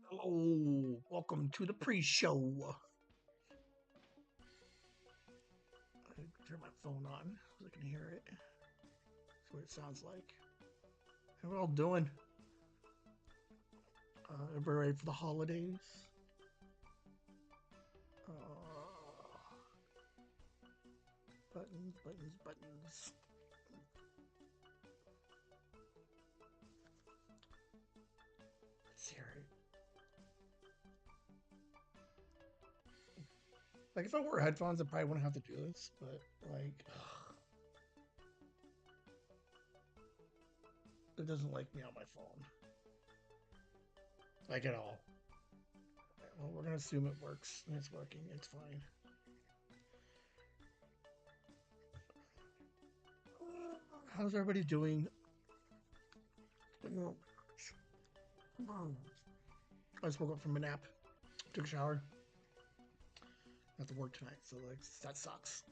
Hello, welcome to the pre-show. I turn my phone on so I can hear it. That's what it sounds like. How we all doing? Everybody ready for the holidays? Buttons, buttons, buttons. Let's hear it. Like if I wore headphones, I probably wouldn't have to do this, but like, it doesn't like me on my phone, like at all. Well, we're gonna assume it works and it's working. It's fine. How's everybody doing? I just woke up from a nap, took a shower. I have to work tonight, so like that sucks.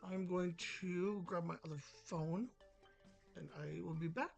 I'm going to grab my other phone, and I will be back.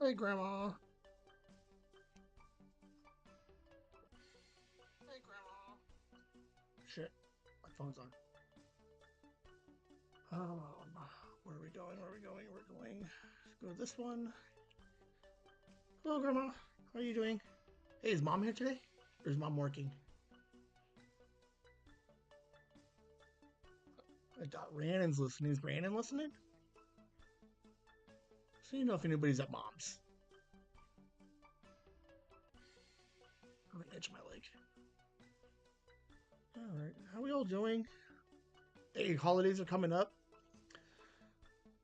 Hey, Grandma. Hey, Grandma. Shit, my phone's on. Um, where are we going? Where are we going? We're going. Let's go to this one. Hello, Grandma. How are you doing? Hey, is Mom here today? Or is Mom working? I thought Rhiannon's listening. Is Rhiannon listening? So you know if anybody's at Mom's. I'm gonna itch my leg. All right, how are we all doing? Hey, holidays are coming up.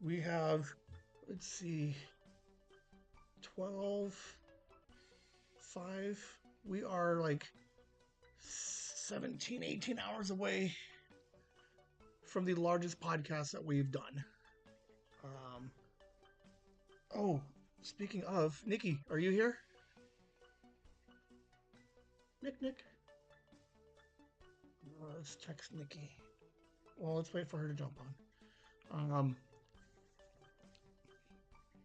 We have, let's see, 12, 5. We are like 17, 18 hours away from the largest podcast that we've done. Um, oh, speaking of, Nikki, are you here? Nick. Let's text Nikki. Well, let's wait for her to jump on.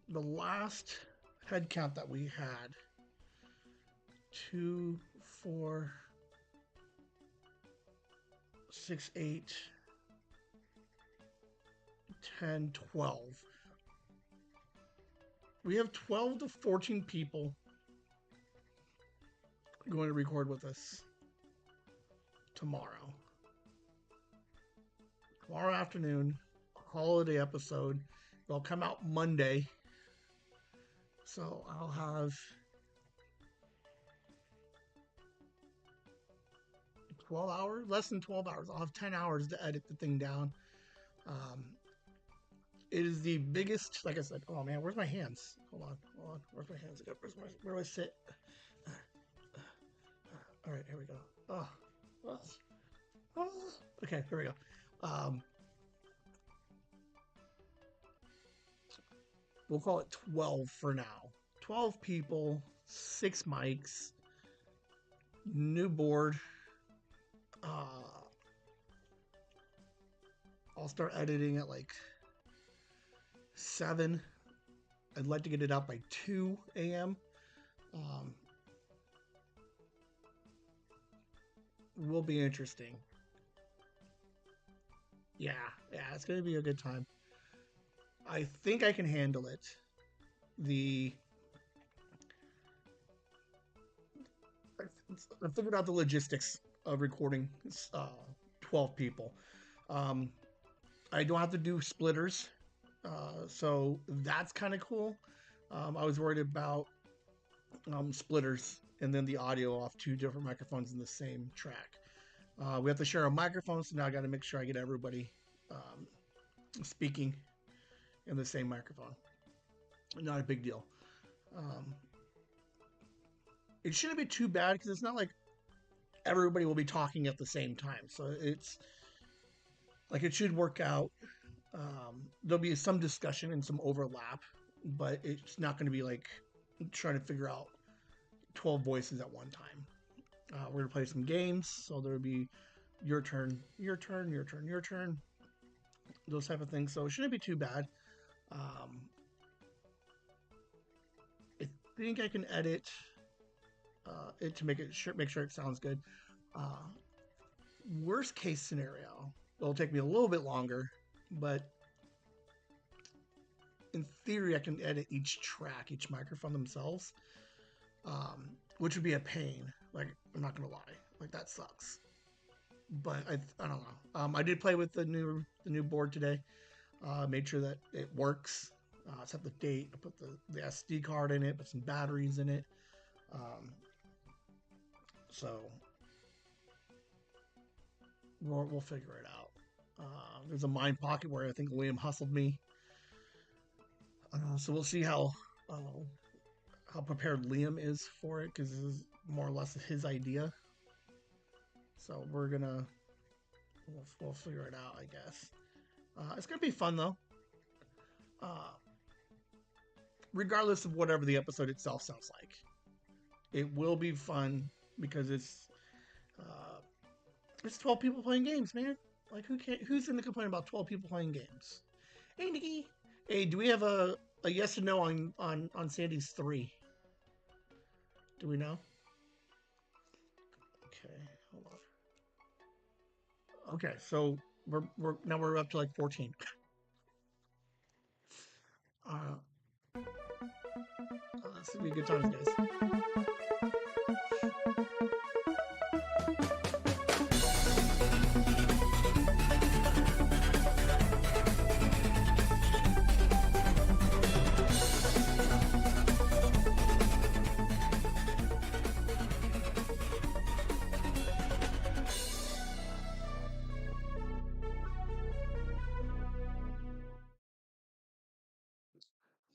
The last head count that we had 2, 4, 6, 8, 10, 12. We have 12 to 14 people going to record with us tomorrow. Tomorrow afternoon, holiday episode. It'll come out Monday. So I'll have 12 hours, less than 12 hours. I'll have 10 hours to edit the thing down. Um, it is the biggest, like I said, oh man, where's my hands? Hold on. Where's my hands? Where do I sit? All right, here we go. Oh. Okay, here we go. We'll call it 12 for now. 12 people, 6 mics, new board. I'll start editing at like 7. I'd like to get it out by 2 a.m. Will be interesting. Yeah, it's going to be a good time. I think I can handle it. I figured out the logistics of recording 12 people. Um, I don't have to do splitters, so that's kind of cool. I was worried about splitters and then the audio off 2 different microphones in the same track. We have to share a microphone, so now I got to make sure I get everybody speaking in the same microphone. Not a big deal. It shouldn't be too bad because it's not like everybody will be talking at the same time. So it's like it should work out. There'll be some discussion and some overlap, but it's not going to be like trying to figure out 12 voices at one time. We're going to play some games. So there'll be your turn, your turn, your turn, your turn, those type of things. So it shouldn't be too bad. I think I can edit it to make sure it sounds good. Worst case scenario, it'll take me a little bit longer, but in theory, I can edit each track, each microphone themselves, which would be a pain. Like, I'm not gonna lie, like that sucks. But I don't know. I did play with the new board today. Made sure that it works. Set the date. I put the SD card in it. Put some batteries in it. So we'll figure it out. There's a mine pocket where I think Liam hustled me. So we'll see how prepared Liam is for it because this is more or less his idea. So we'll figure it out, I guess. It's gonna be fun though. Regardless of whatever the episode itself sounds like, it will be fun because it's 12 people playing games, man. Like who's gonna complain about 12 people playing games? Hey Nikki. Hey, do we have a yes or no on Sandy's 3? Do we know? Okay, hold on. Okay, so we're up to like 14. Uh, This will be good times, guys.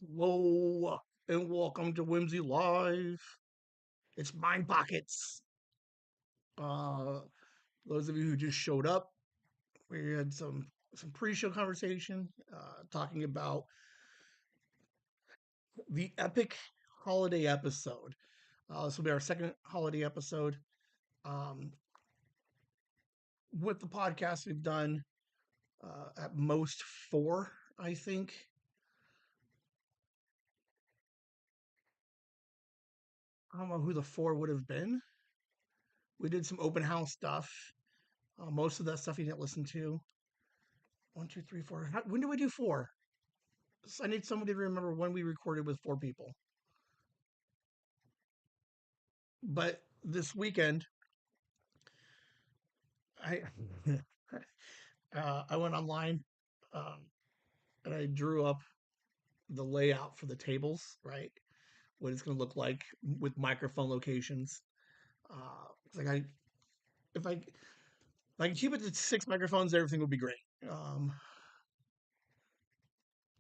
Hello, and welcome to Whimsy Live. It's Mind Pockets. Uh, those of you who just showed up, we had some pre-show conversation talking about the epic holiday episode. This will be our second holiday episode. Um, with the podcast, we've done at most four, I think. I don't know who the four would have been. We did some open house stuff. Most of that stuff you didn't listen to. One, two, three, four. When did we do four? I need somebody to remember when we recorded with four people. But this weekend, I I went online um, and I drew up the layout for the tables, right? What it's going to look like with microphone locations. Like if I can keep it to six microphones, everything would be great.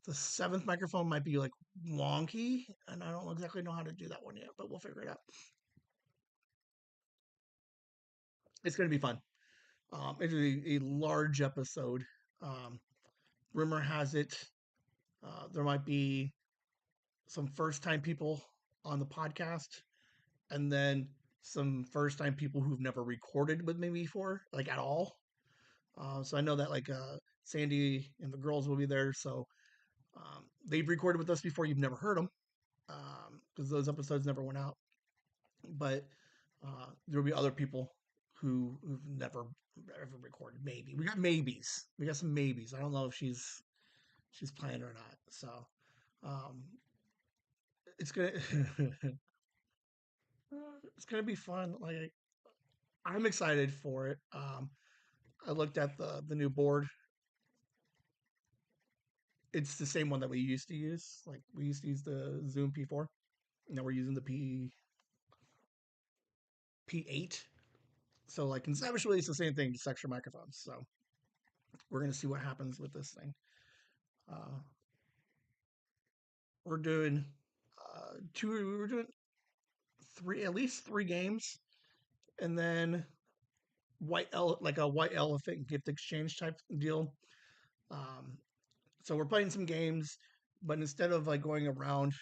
The seventh microphone might be like wonky, and I don't exactly know how to do that one yet, but we'll figure it out. It's going to be fun. It's a large episode. Um, rumor has it there might be some first time people on the podcast, and then some first time people who've never recorded with me before, like at all. So I know that like Sandy and the girls will be there. So they've recorded with us before. You've never heard them because those episodes never went out. But there'll be other people who've never ever recorded. Maybe we got maybes. We got some maybes. I don't know if she's playing or not. So um, it's gonna it's gonna be fun. Like I'm excited for it. I looked at the new board. It's the same one that we used to use. Like we used to use the Zoom P4. Now we're using the P8. So like conceptually, it's the same thing, just extra microphones. So we're gonna see what happens with this thing. Uh, we're doing two. We're doing three, at least three games, and then like a white elephant gift exchange type deal. Um, so we're playing some games, but instead of like going around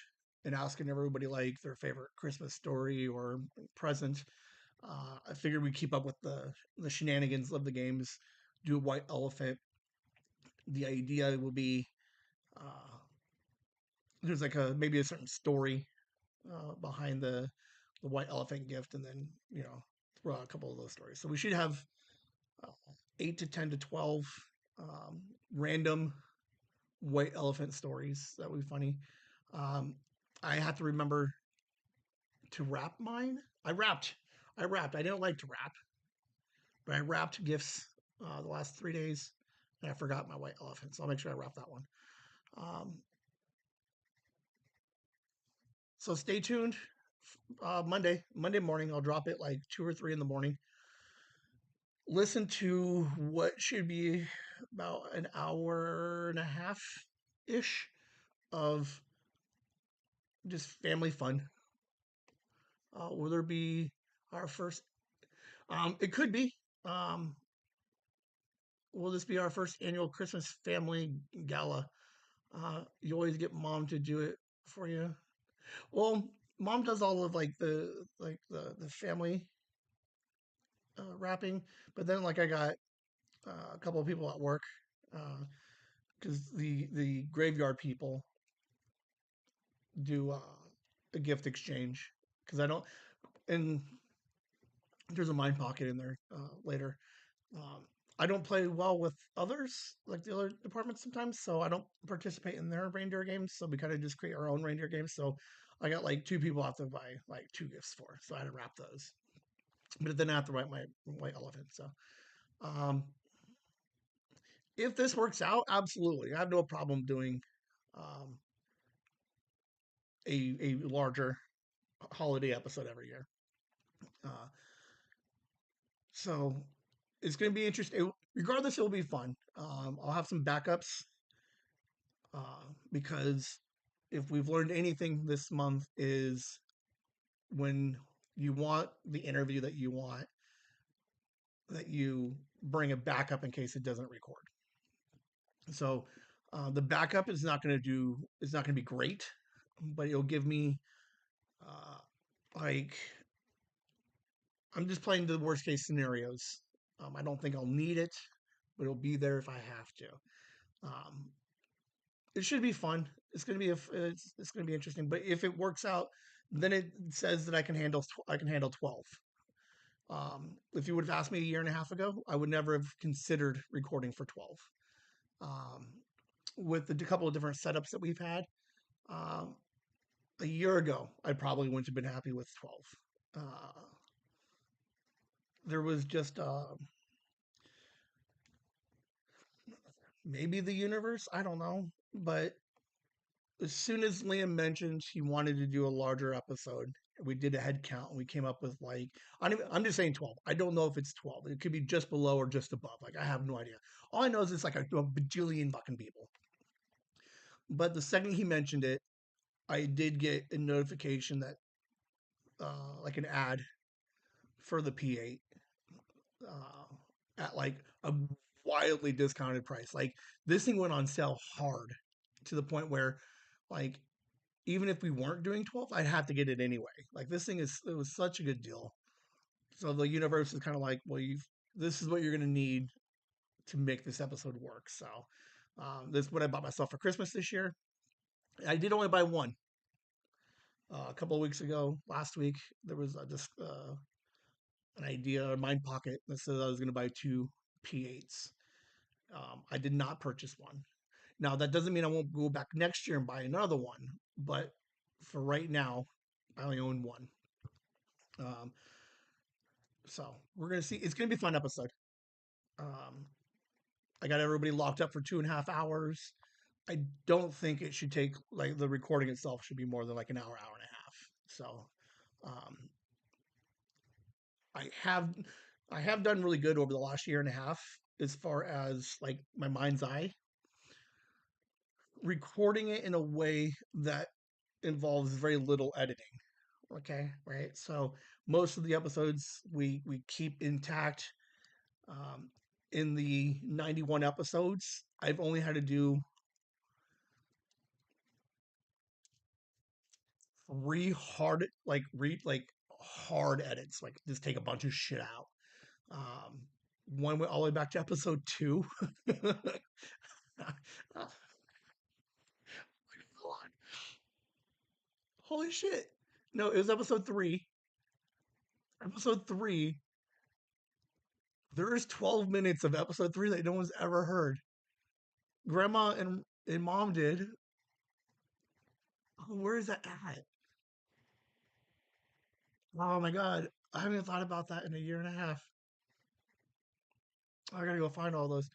and asking everybody like their favorite Christmas story or present, I figured we'd keep up with the shenanigans of the games. Do a white elephant. The idea will be there's like a maybe a certain story behind the white elephant gift, and then throw out a couple of those stories. So we should have uh, 8 to 10 to 12 um, random white elephant stories that would be funny. Um, I have to remember to wrap mine. I wrapped. I didn't like to wrap, but I wrapped gifts the last 3 days, and I forgot my white elephant. So I'll make sure I wrap that one. Um, so stay tuned. Monday morning, I'll drop it like 2 or 3 in the morning. Listen to what should be about an hour and a half ish of just family fun. Will there be our first? It could be. Um, will this be our first annual Christmas family gala? You always get mom to do it for you. Well, mom does all of like the family wrapping, but then like I got a couple of people at work because the graveyard people do a gift exchange because I don't and there's a mind pocket in there later. I don't play well with others, like the other departments sometimes, so I don't participate in their reindeer games. So we kind of just create our own reindeer games. So I got like two people I have to buy like two gifts for, so I had to wrap those. But then I have to write my white elephant. So um, if this works out, absolutely, I have no problem doing um, a larger holiday episode every year. Uh, so it's going to be interesting. Regardless, it'll be fun. I'll have some backups because if we've learned anything this month is when you want the interview that you want, that you bring a backup in case it doesn't record. So the backup is not going to be great, but it'll give me uh, like I'm just playing the worst case scenarios. I don't think I'll need it, but it'll be there if I have to. Um, it should be fun. It's going to be interesting. But if it works out, then it says that I can handle 12. If you would have asked me a year and a half ago, I would never have considered recording for 12. Um, with the couple of different setups that we've had, um, a year ago, I probably wouldn't have been happy with 12. Uh, there was just maybe the universe, I don't know, but as soon as Liam mentioned he wanted to do a larger episode, we did a head count and we came up with like I'm just saying 12. I don't know if it's 12. It could be just below or just above. Like I have no idea. All I know is it's like a bajillion fucking people. But the second he mentioned it, I did get a notification that like an ad for the P8 at like a wildly discounted price. Like this thing went on sale hard to the point where like even if we weren't doing 12, I'd have to get it anyway. Like this thing is it was such a good deal. So the universe is kind of like, well, you've this is what you're going to need to make this episode work. So this is what I bought myself for Christmas this year. I did only buy one. A couple of weeks ago, last week, there was just an idea, a mind pocket that said I was going to buy two P8s. I did not purchase one. Now that doesn't mean I won't go back next year and buy another one, but for right now, I only own one. Um, so we're gonna see. It's gonna be a fun episode. Um, I got everybody locked up for 2.5 hours. I don't think it should take like the recording itself should be more than like an hour, hour and a half. So um, I have I have done really good over the last year and a half as far as like my mind's eye recording it in a way that involves very little editing. Okay, right. So most of the episodes we keep intact. Um, in the 91 episodes, I've only had to do three hard edits, like just take a bunch of shit out. Um, one went all the way back to episode two. Holy shit! No, it was episode three. Episode three. There is 12 minutes of episode three that no one's ever heard. Grandma and mom did. Oh, where is that at? Oh my god, I haven't thought about that in a year and a half. I gotta go find all those.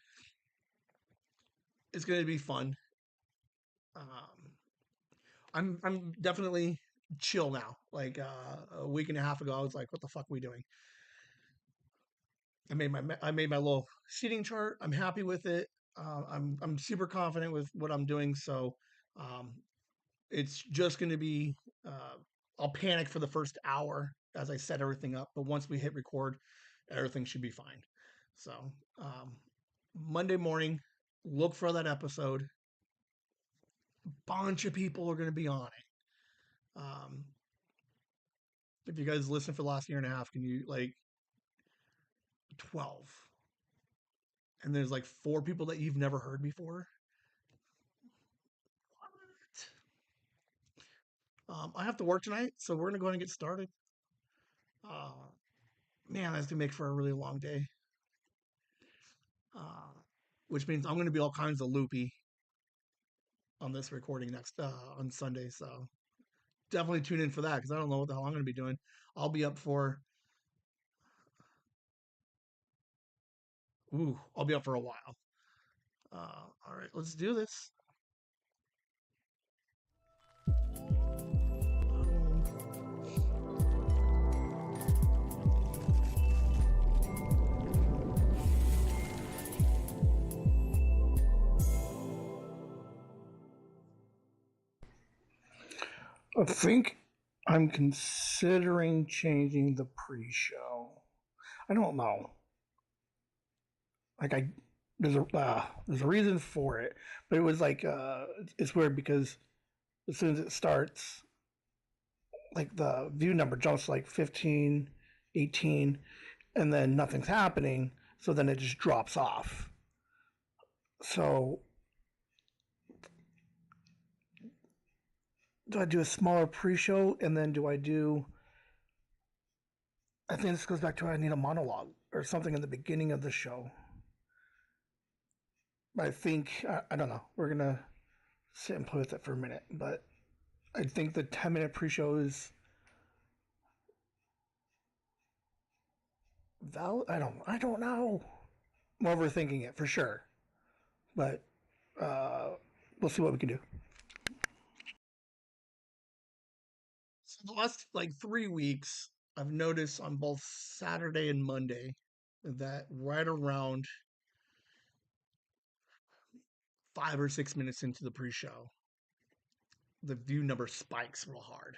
It's gonna be fun. Um, I'm definitely chill now. Like a week and a half ago, I was like, "What the fuck are we doing?" I made my little seating chart. I'm happy with it. I'm super confident with what I'm doing. So um, it's just going to be. I'll panic for the first hour as I set everything up, but once we hit record, everything should be fine. So um, Monday morning, look for that episode. Bunch of people are going to be on it. If you guys listen for the last year and a half, can you like 12? And there's like four people that you've never heard before. I have to work tonight, so we're gonna go ahead and get started. Uh, man, that's gonna make for a really long day. uh, which means I'm going to be all kinds of loopy on this recording next on Sunday. So definitely tune in for that because I don't know what the hell I'm going to be doing. I'll be up for I'll be up for a while. All right, let's do this. I think I'm considering changing the pre-show. I don't know. Like I there's a reason for it, but it was like it's weird because as soon as it starts, like the view number jumps to like 15, 18, and then nothing's happening, so then it just drops off. So do I do a smaller pre-show and then do I do I think this goes back to I need a monologue or something in the beginning of the show. I think I don't know. We're gonna sit and play with it for a minute, but I think the 10-minute pre-show is valid. I don't know. I'm overthinking it for sure, but uh, we'll see what we can do. So the last like 3 weeks, I've noticed on both Saturday and Monday that right around 5 or 6 minutes into the pre-show, the view number spikes real hard,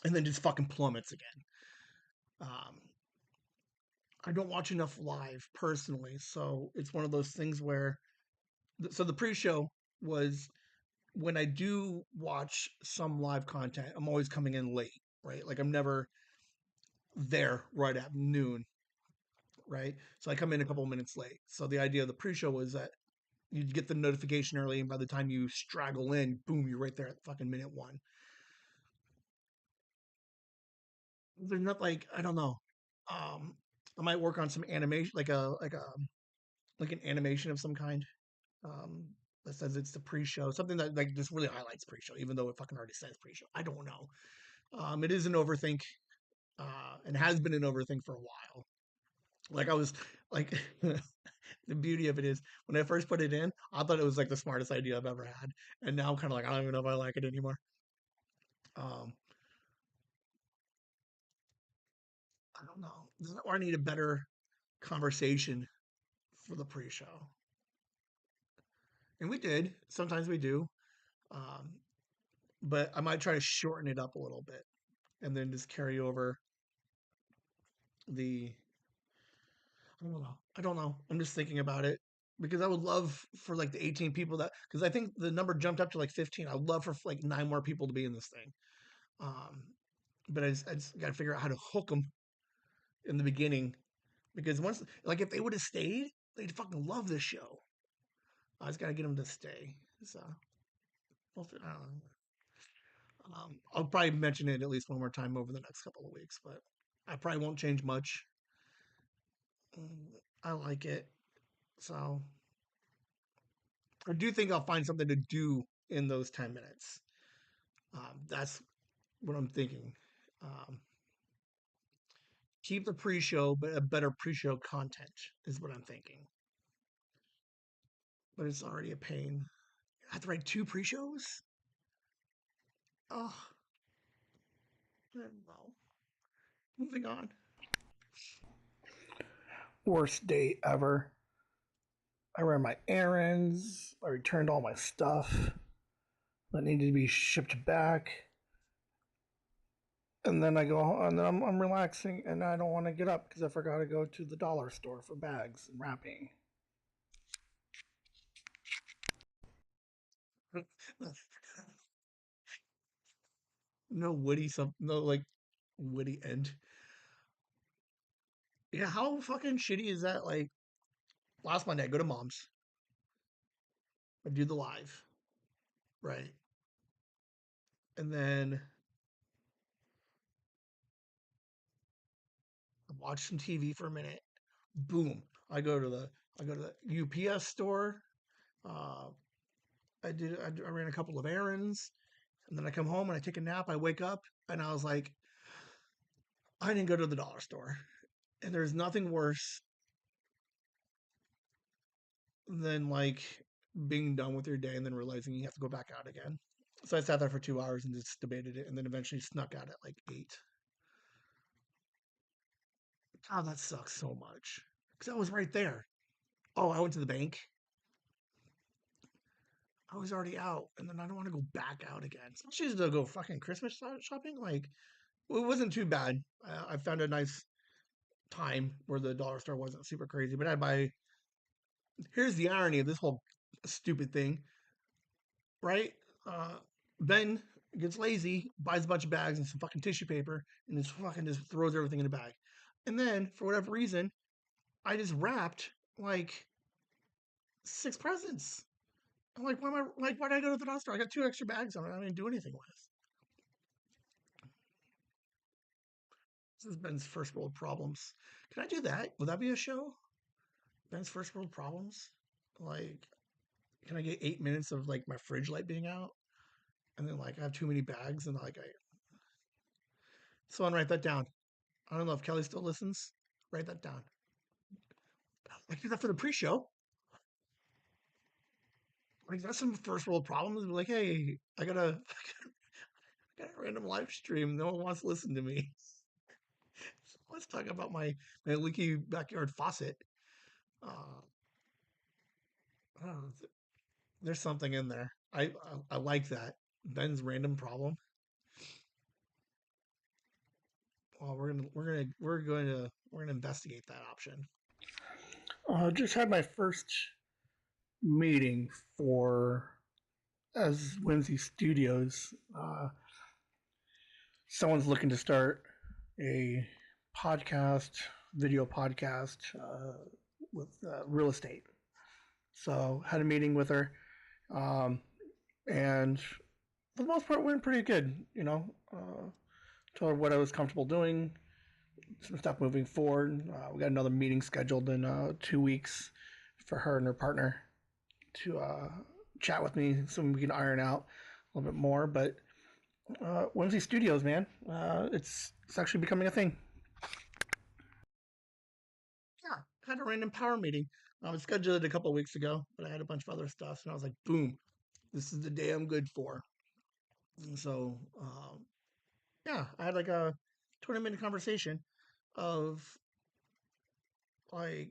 and then just fucking plummets again. Um, I don't watch enough live personally, so it's one of those things where so the pre-show was when I do watch some live content, I'm always coming in late, right? Like I'm never there right at noon, right? So I come in a couple of minutes late. So the idea of the pre-show was that you'd get the notification early, and by the time you straggle in, boom, you're right there at fucking minute one. There's not like I don't know. Um, I might work on some animation, like an animation of some kind. Um, that says it's the pre-show, something that like just really highlights pre-show, even though it fucking already says pre-show. I don't know. It is an overthink, and has been an overthink for a while. Like I was like, the beauty of it is when I first put it in, I thought it was like the smartest idea I've ever had, and now I'm kind of like I don't even know if I like it anymore. Um, I don't know. Or I need a better conversation for the pre-show, and we did. Sometimes we do, um, but I might try to shorten it up a little bit, and then just carry over the. I don't know. I don't know. I'm just thinking about it because I would love for like the 18 people that because I think the number jumped up to like 15. I'd love for like 9 more people to be in this thing. Um, but I just got to figure out how to hook them in the beginning because once like if they would have stayed, they'd fucking love this show. I just got to get them to stay. So I don't know. I'll probably mention it at least one more time over the next couple of weeks, but I probably won't change much. I like it, so I do think I'll find something to do in those 10 minutes. That's what I'm thinking. Um, keep the pre-show, but a better pre-show content is what I'm thinking. But it's already a pain. I have to write 2 pre-shows. Oh, I don't know. Moving on. Worst day ever. I ran my errands. I returned all my stuff that needed to be shipped back. And then I go and then I'm relaxing and I don't want to get up because I forgot to go to the dollar store for bags and wrapping. No witty some no like witty end. Yeah, how fucking shitty is that? Like last Monday, I go to mom's. I do the live, right? And then I watch some TV for a minute. Boom. I go to the I go to the UPS store. Uh, I ran a couple of errands, and then I come home and I take a nap. I wake up and I was like, I didn't go to the dollar store. And there's nothing worse than like being done with your day and then realizing you have to go back out again. So I sat there for 2 hours and just debated it, and then eventually snuck out at like 8. God, that sucks so much because I was right there. Oh, I went to the bank. I was already out, and then I don't want to go back out again. Especially to go fucking Christmas shopping. Like, well, it wasn't too bad. I found a nice time where the dollar store wasn't super crazy. But I buy. Here's the irony of this whole stupid thing, right? Uh, Ben gets lazy, buys a bunch of bags and some fucking tissue paper, and just throws everything in a bag. And then, for whatever reason, I just wrapped like 6 presents. I'm like, why am I like? Why did I go to the dollar store? I got 2 extra bags on it. I didn't do anything with. This is Ben's first world problems. Can I do that? Would that be a show? Ben's first world problems. Like, can I get 8 minutes of like my fridge light being out, and then like I have too many bags, and like I. Someone write that down. I don't know if Kelly still listens. Write that down. I do that for the pre-show. Like that's some first world problems. Like, hey, I got a random live stream. No one wants to listen to me. Let's talk about my leaky backyard faucet. Uh, oh, there's something in there. I like that. Ben's random problem. Well, we're gonna investigate that option. Just had my first meeting for as Whimsy Studios. Someone's looking to start a podcast, video podcast with real estate. So had a meeting with her, um, and for the most part went pretty good. Told her what I was comfortable doing, some stuff moving forward. We got another meeting scheduled in 2 weeks for her and her partner to chat with me so we can iron out a little bit more. But Whimsy Studios, man, it's actually becoming a thing. Yeah, had a random power meeting. I was scheduled a couple of weeks ago, but I had a bunch of other stuff, and I was like, boom, this is the day I'm good for. And so, yeah, I had like a 20-minute conversation of like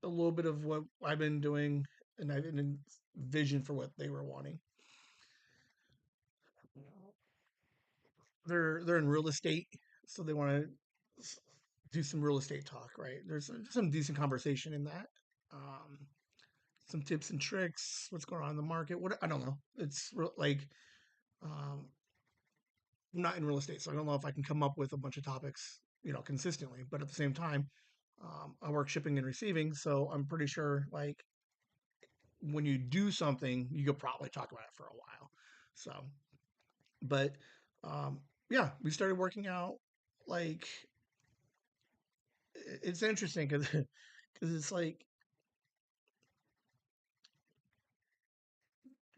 a little bit of what I've been doing, and I didn't vision for what they were wanting. They're in real estate, so they want to do some real estate talk, right? There's some decent conversation in that. Um, some tips and tricks, what's going on in the market. What I don't know. It's like um, I'm not in real estate, so I don't know if I can come up with a bunch of topics, consistently. But at the same time, I work shipping and receiving, so I'm pretty sure like when you do something, you could probably talk about it for a while. So, but yeah, we started working out. Like it's interesting because it's like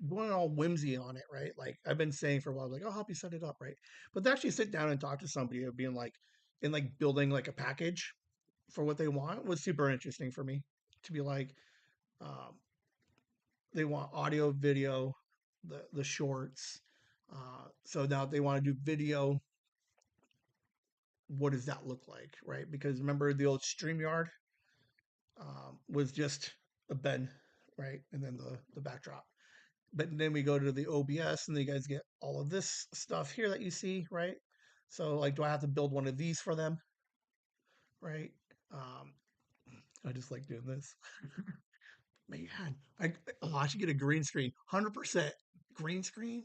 going all whimsy on it, right? Like I've been saying for a while, like I'll help you set it up, right? But to actually sit down and talk to somebody of being like and like building like a package for what they want was super interesting for me to be like, um, they want audio, video, the shorts. So now they want to do video. What does that look like, right? Because remember the old StreamYard was just a bed, right, and then the backdrop. But then we go to the OBS, and then you guys get all of this stuff here that you see, right? So like, do I have to build one of these for them, right? Um, I just like doing this. Man, I should get a green screen, 100% green screen.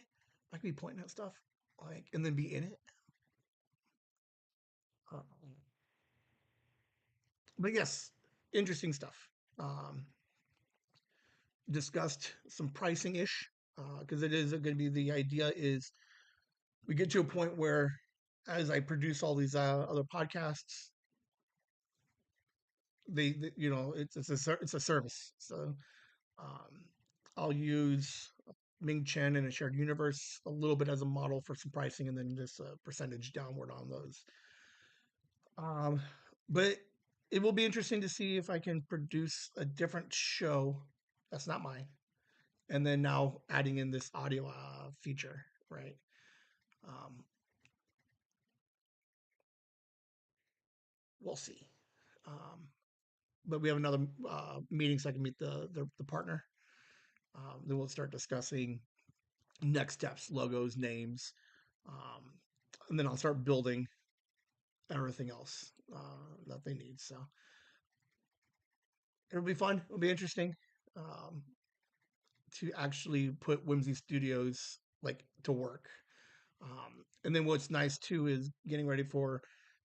I could be pointing at stuff like, and then be in it. Uh, but yes, interesting stuff. Um, Discussed some pricing ish because it is going to be the idea is we get to a point where as I produce all these other podcasts, you know, it's a service. So um, I'll use Ming Chen in a shared universe a little bit as a model for some pricing, and then just a percentage downward on those. Um, but it will be interesting to see if I can produce a different show that's not mine, and then now adding in this audio feature, right? Um, we'll see. Um, but we have another meeting so I can meet the partner. Then we'll start discussing next steps, logos, names, um, and then I'll start building everything else that they need. So it'll be fun. It'll be interesting to actually put Whimsy Studios like to work. And then what's nice too is getting ready for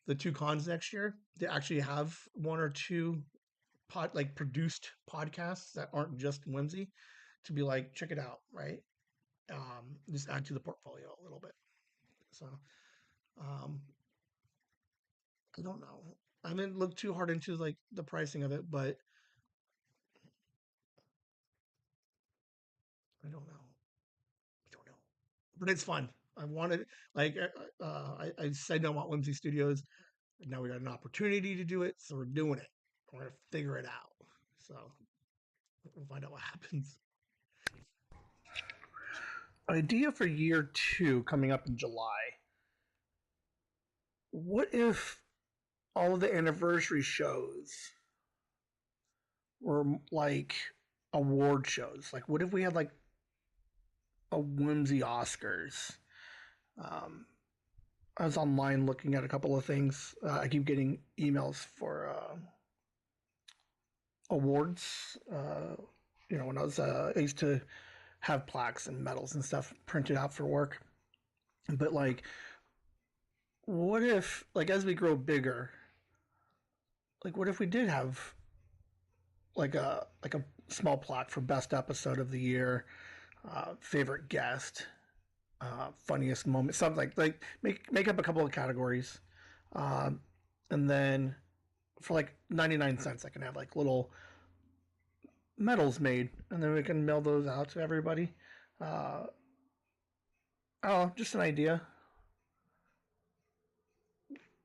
the two cons next year to actually have one or two produced podcasts that aren't just Whimsy to be like check it out, right? Just add to the portfolio a little bit. So um, I don't know. I haven't looked too hard into like the pricing of it, but I don't know. I don't know. But it's fun. I wanted like I said no, I want Whimsy Studios. Now we got an opportunity to do it, so we're doing it. We're gonna figure it out. So we'll find out what happens. Idea for year two coming up in July. What if all of the anniversary shows were like award shows? Like, what if we had like a Whimsy Oscars? Um, I was online looking at a couple of things. I keep getting emails for awards. When I used to have plaques and medals and stuff printed out for work. But like, what if, like, as we grow bigger, like, what if we did have like a small plaque for best episode of the year, favorite guest, funniest moment, something like make up a couple of categories, um, and then for like 99 cents, I can have like little medals made, and then we can mail those out to everybody. Uh, oh, just an idea.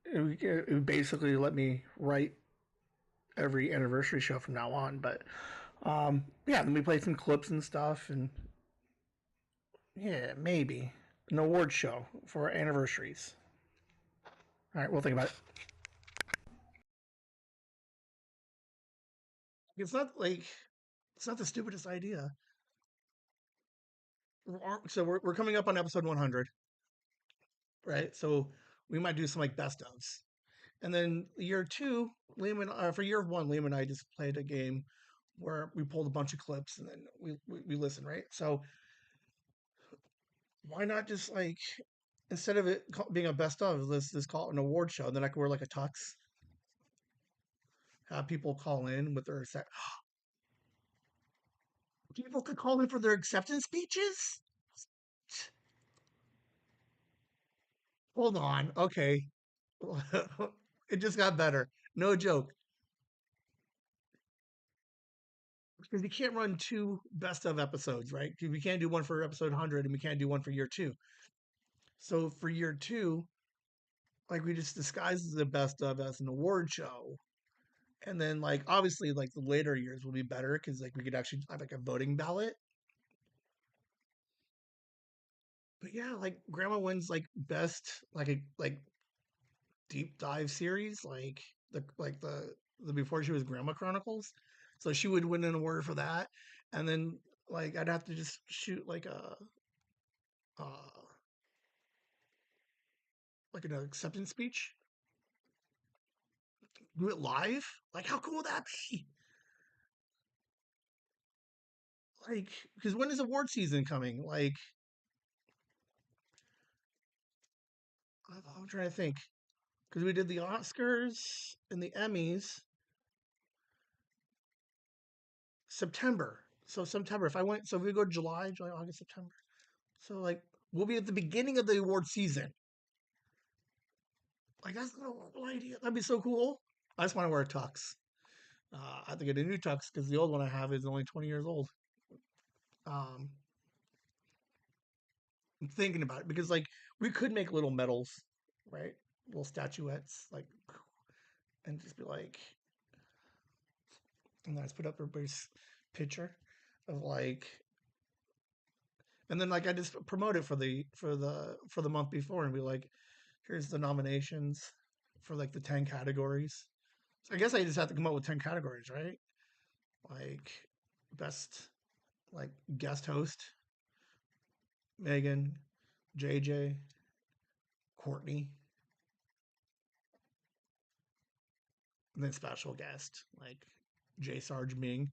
It would basically let me write every anniversary show from now on. But yeah, then we play some clips and stuff, and yeah, maybe an award show for anniversaries. All right, we'll think about it. It's not like it's not the stupidest idea. So we're coming up on episode 100, right? So we might do some like best ofs, and then year two, for year one, Liam and I just played a game where we pulled a bunch of clips and then we listen, right? So why not just like instead of it being a best of, let's call it an award show. And then I could wear like a tux, have people call in with their people could call in for their acceptance speeches. Hold on, okay, it just got better. No joke, because you can't run two best of episodes, right? Because we can't do one for episode 100 and we can't do one for year two. So for year two, like we just disguise the best of as an award show, and then like obviously like the later years will be better because like we could actually have like a voting ballot. But yeah, like Grandma wins like best like deep dive series, like the before she was Grandma Chronicles. So she would win an award for that, and then like I'd have to just shoot uh like an acceptance speech, do it live. Like how cool would that be? Like because when is award season coming? Like I'm trying to think because we did the Oscars and the Emmys September. So September. If we go July, August, September. So like we'll be at the beginning of the award season. Like that's not a cool idea. That'd be so cool. I just want to wear a tux. I have to get a new tux because the old one I have is only 20 years old. Um, I'm thinking about it because like we could make little medals, right? Little statuettes, like, and just be like, and then I just put up everybody's picture of like, and then like I just promote it for the month before and be like, here's the nominations for like the 10 categories. So I guess I just have to come up with 10 categories, right? Like best like guest host, Megan, JJ, Courtney, and then special guest like J Sarge Ming.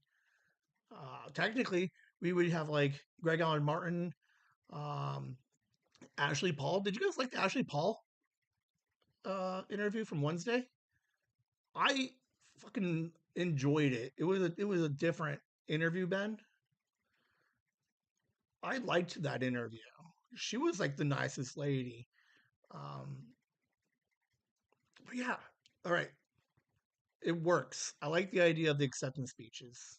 Technically, we would have like Greg Allen Martin, um, Ashley Paul. Did you guys like the Ashley Paul interview from Wednesday? I fucking enjoyed it. It was a different interview, Ben. I liked that interview. She was like the nicest lady. Um, but yeah, all right, it works. I like the idea of the acceptance speeches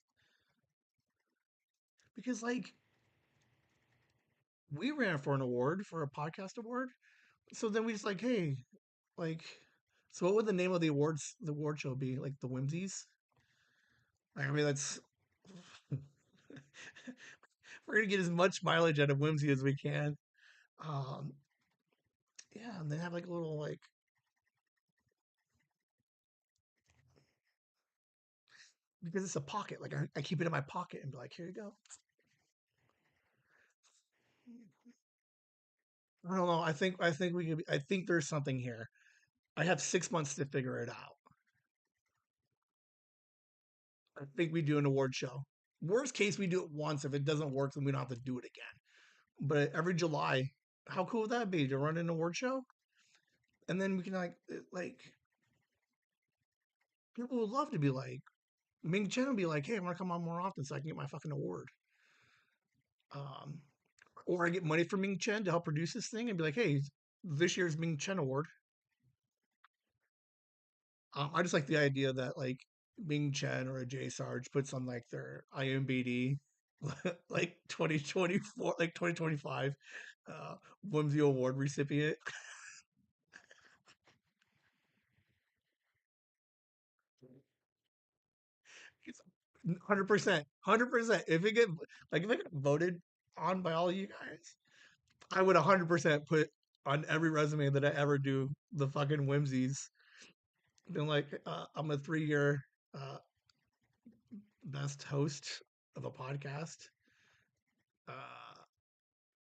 because like we ran for an award for a podcast award. So then we just like, hey, like, so what would the name of the award show be? Like the Whimsies? Like, I mean, that's we're gonna get as much mileage out of Whimsy as we can. Um, yeah, and they have like a little like because it's a pocket. Like I keep it in my pocket and be like, here you go. I don't know. I think we could. I think there's something here. I have 6 months to figure it out. I think we do an award show. Worst case, we do it once. If it doesn't work, then we don't have to do it again. But every July, how cool would that be to run an award show? And then we can like people would love to be like Ming Chen would be like, hey, I want to come on more often so I can get my fucking award. Um, or I get money from Ming Chen to help produce this thing and be like, hey, this year's Ming Chen award. I just like the idea that like Ming Chen or a J Sarge puts on like their IMBD like 2024, like 2025 Whimsy Award recipient. It's 100%, 100%. If it get voted on by all you guys, I would 100% put on every resume that I ever do the fucking Whimsies. Been like, I'm a 3-year uh, best host of a podcast uh,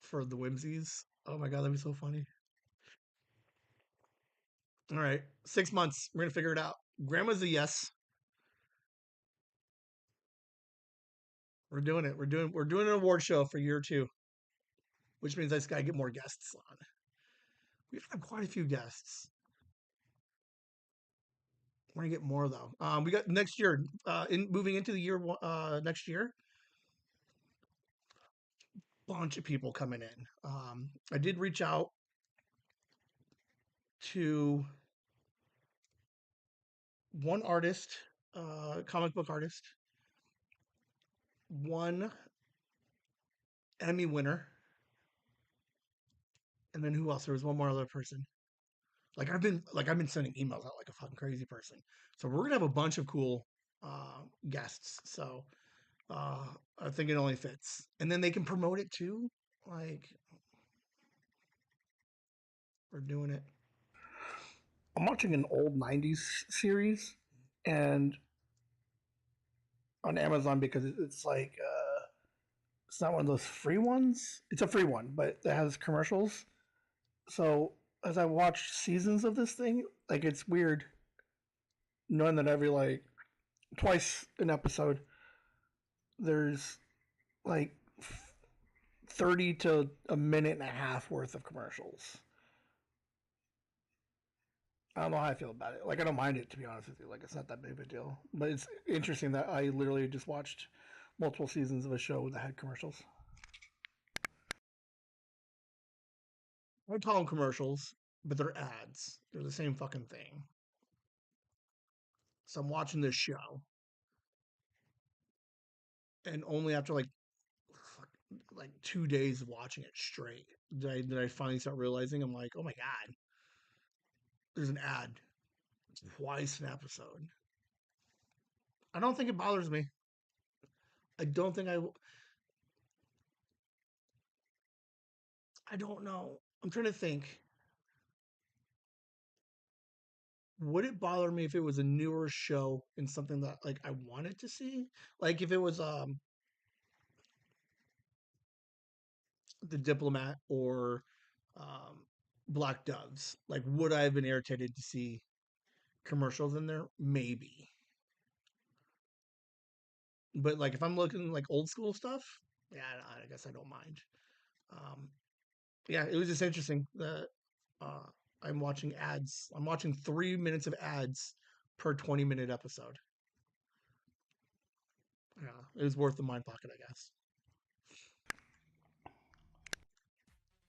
for the Whimsies. Oh my god, that'd be so funny. All right, 6 months. We're gonna figure it out. Grandma's a yes. We're doing it. We're doing an award show for year two, which means I just gotta get more guests on. We've had quite a few guests. We're gonna get more though. We got next year. In moving into the year next year, bunch of people coming in. I did reach out to one artist, comic book artist, one Emmy winner, and then who else? There was one more other person. Like I've been sending emails out like a fucking crazy person. So we're gonna have a bunch of cool guests. So uh, I think it only fits, and then they can promote it too. Like we're doing it. I'm watching an old '90s series, and on Amazon because it's like it's not one of those free ones. It's a free one, but it has commercials. So as I watched seasons of this thing, like it's weird knowing that every like twice an episode there's like 30 to a minute and a half worth of commercials. I don't know how I feel about it. Like I don't mind it to be honest with you. Like it's not that big of a deal. But it's interesting that I literally just watched multiple seasons of a show that had commercials. I call them commercials, but they're ads. They're the same fucking thing. So I'm watching this show. and only after like 2 days of watching it straight did I finally start realizing I'm like, oh my god, there's an ad twice an episode. I don't think it bothers me. I don't think I don't know. I'm trying to think. Would it bother me if it was a newer show and something that like I wanted to see? Like if it was The Diplomat or um Black Doves. Like would I have been irritated to see commercials in there? Maybe. But like if I'm looking like old school stuff, yeah, I guess I don't mind. Um yeah, it was just interesting that uh I'm watching ads. I'm watching 3 minutes of ads per 20-minute episode. Yeah, it was worth the mind pocket, I guess.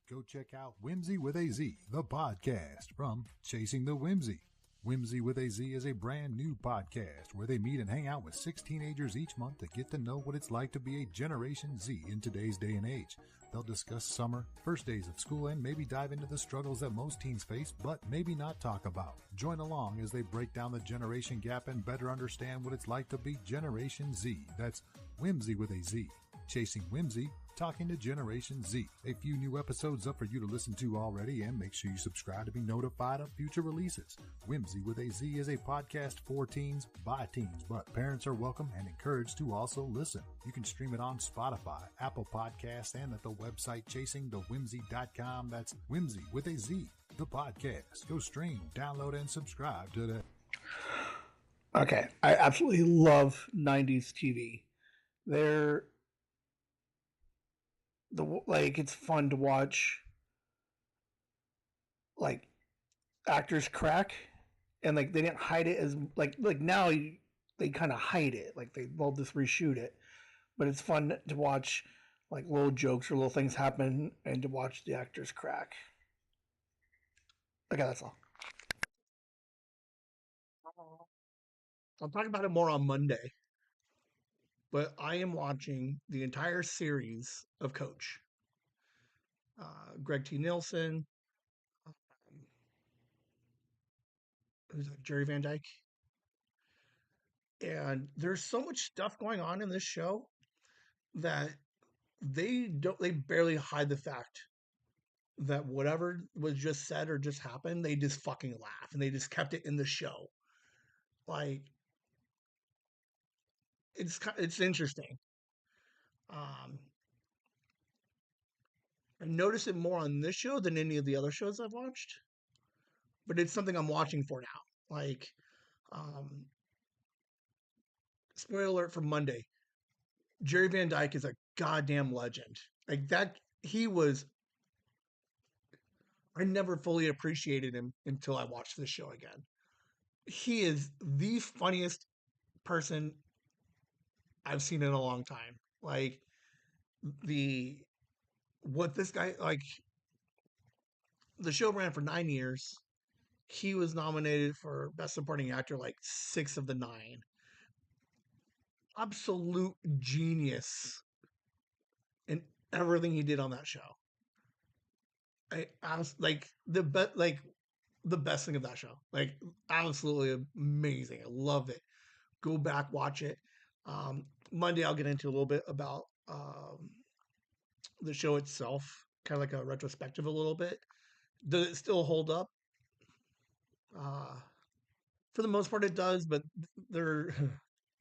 Go check out Whimsy with a Z, the podcast from Chasing the Whimsy. Whimsy with a Z is a brand new podcast where they meet and hang out with 6 teenagers each month to get to know what it's like to be a Generation Z in today's day and age. They'll discuss summer, first days of school, and maybe dive into the struggles that most teens face, but maybe not talk about. Join along as they break down the generation gap and better understand what it's like to be Generation Z. That's Whimsy with a Z. Chasing Whimsy, talking to Generation Z. A few new episodes up for you to listen to already, and make sure you subscribe to be notified of future releases. Whimsy with a Z is a podcast for teens by teens, but parents are welcome and encouraged to also listen. You can stream it on Spotify, Apple Podcasts, and at the website chasingthewhimsy.com. That's Whimsy with a Z, the podcast. Go stream, download, and subscribe today. Okay, I absolutely love 90s TV. They're like it's fun to watch like actors crack and like they didn't hide it as like now they kind of hide it like they'll just reshoot it, but it's fun to watch like little jokes or little things happen and to watch the actors crack. Okay, that's all. I'll talk about it more on Monday, but I am watching the entire series of Coach. Greg T. Nielsen, um, who's that, Jerry Van Dyke, and there's so much stuff going on in this show that they barely hide the fact that whatever was just said or just happened, they just fucking laugh and they just kept it in the show. Like it's interesting. Um, I notice it more on this show than any of the other shows I've watched, but it's something I'm watching for now. Like, um, spoiler alert for Monday: Jerry Van Dyke is a goddamn legend. Like that, he was. I never fully appreciated him until I watched this show again. He is the funniest person I've seen in a long time. Like the what this guy like the show ran for 9 years. He was nominated for best supporting actor like 6 of the 9. Absolute genius in everything he did on that show. I was like the best thing of that show. Like absolutely amazing. I love it. Go back, watch it. Monday I'll get into a little bit about the show itself, kind of like a retrospective a little bit. Does it still hold up? Uh, for the most part, it does, but they're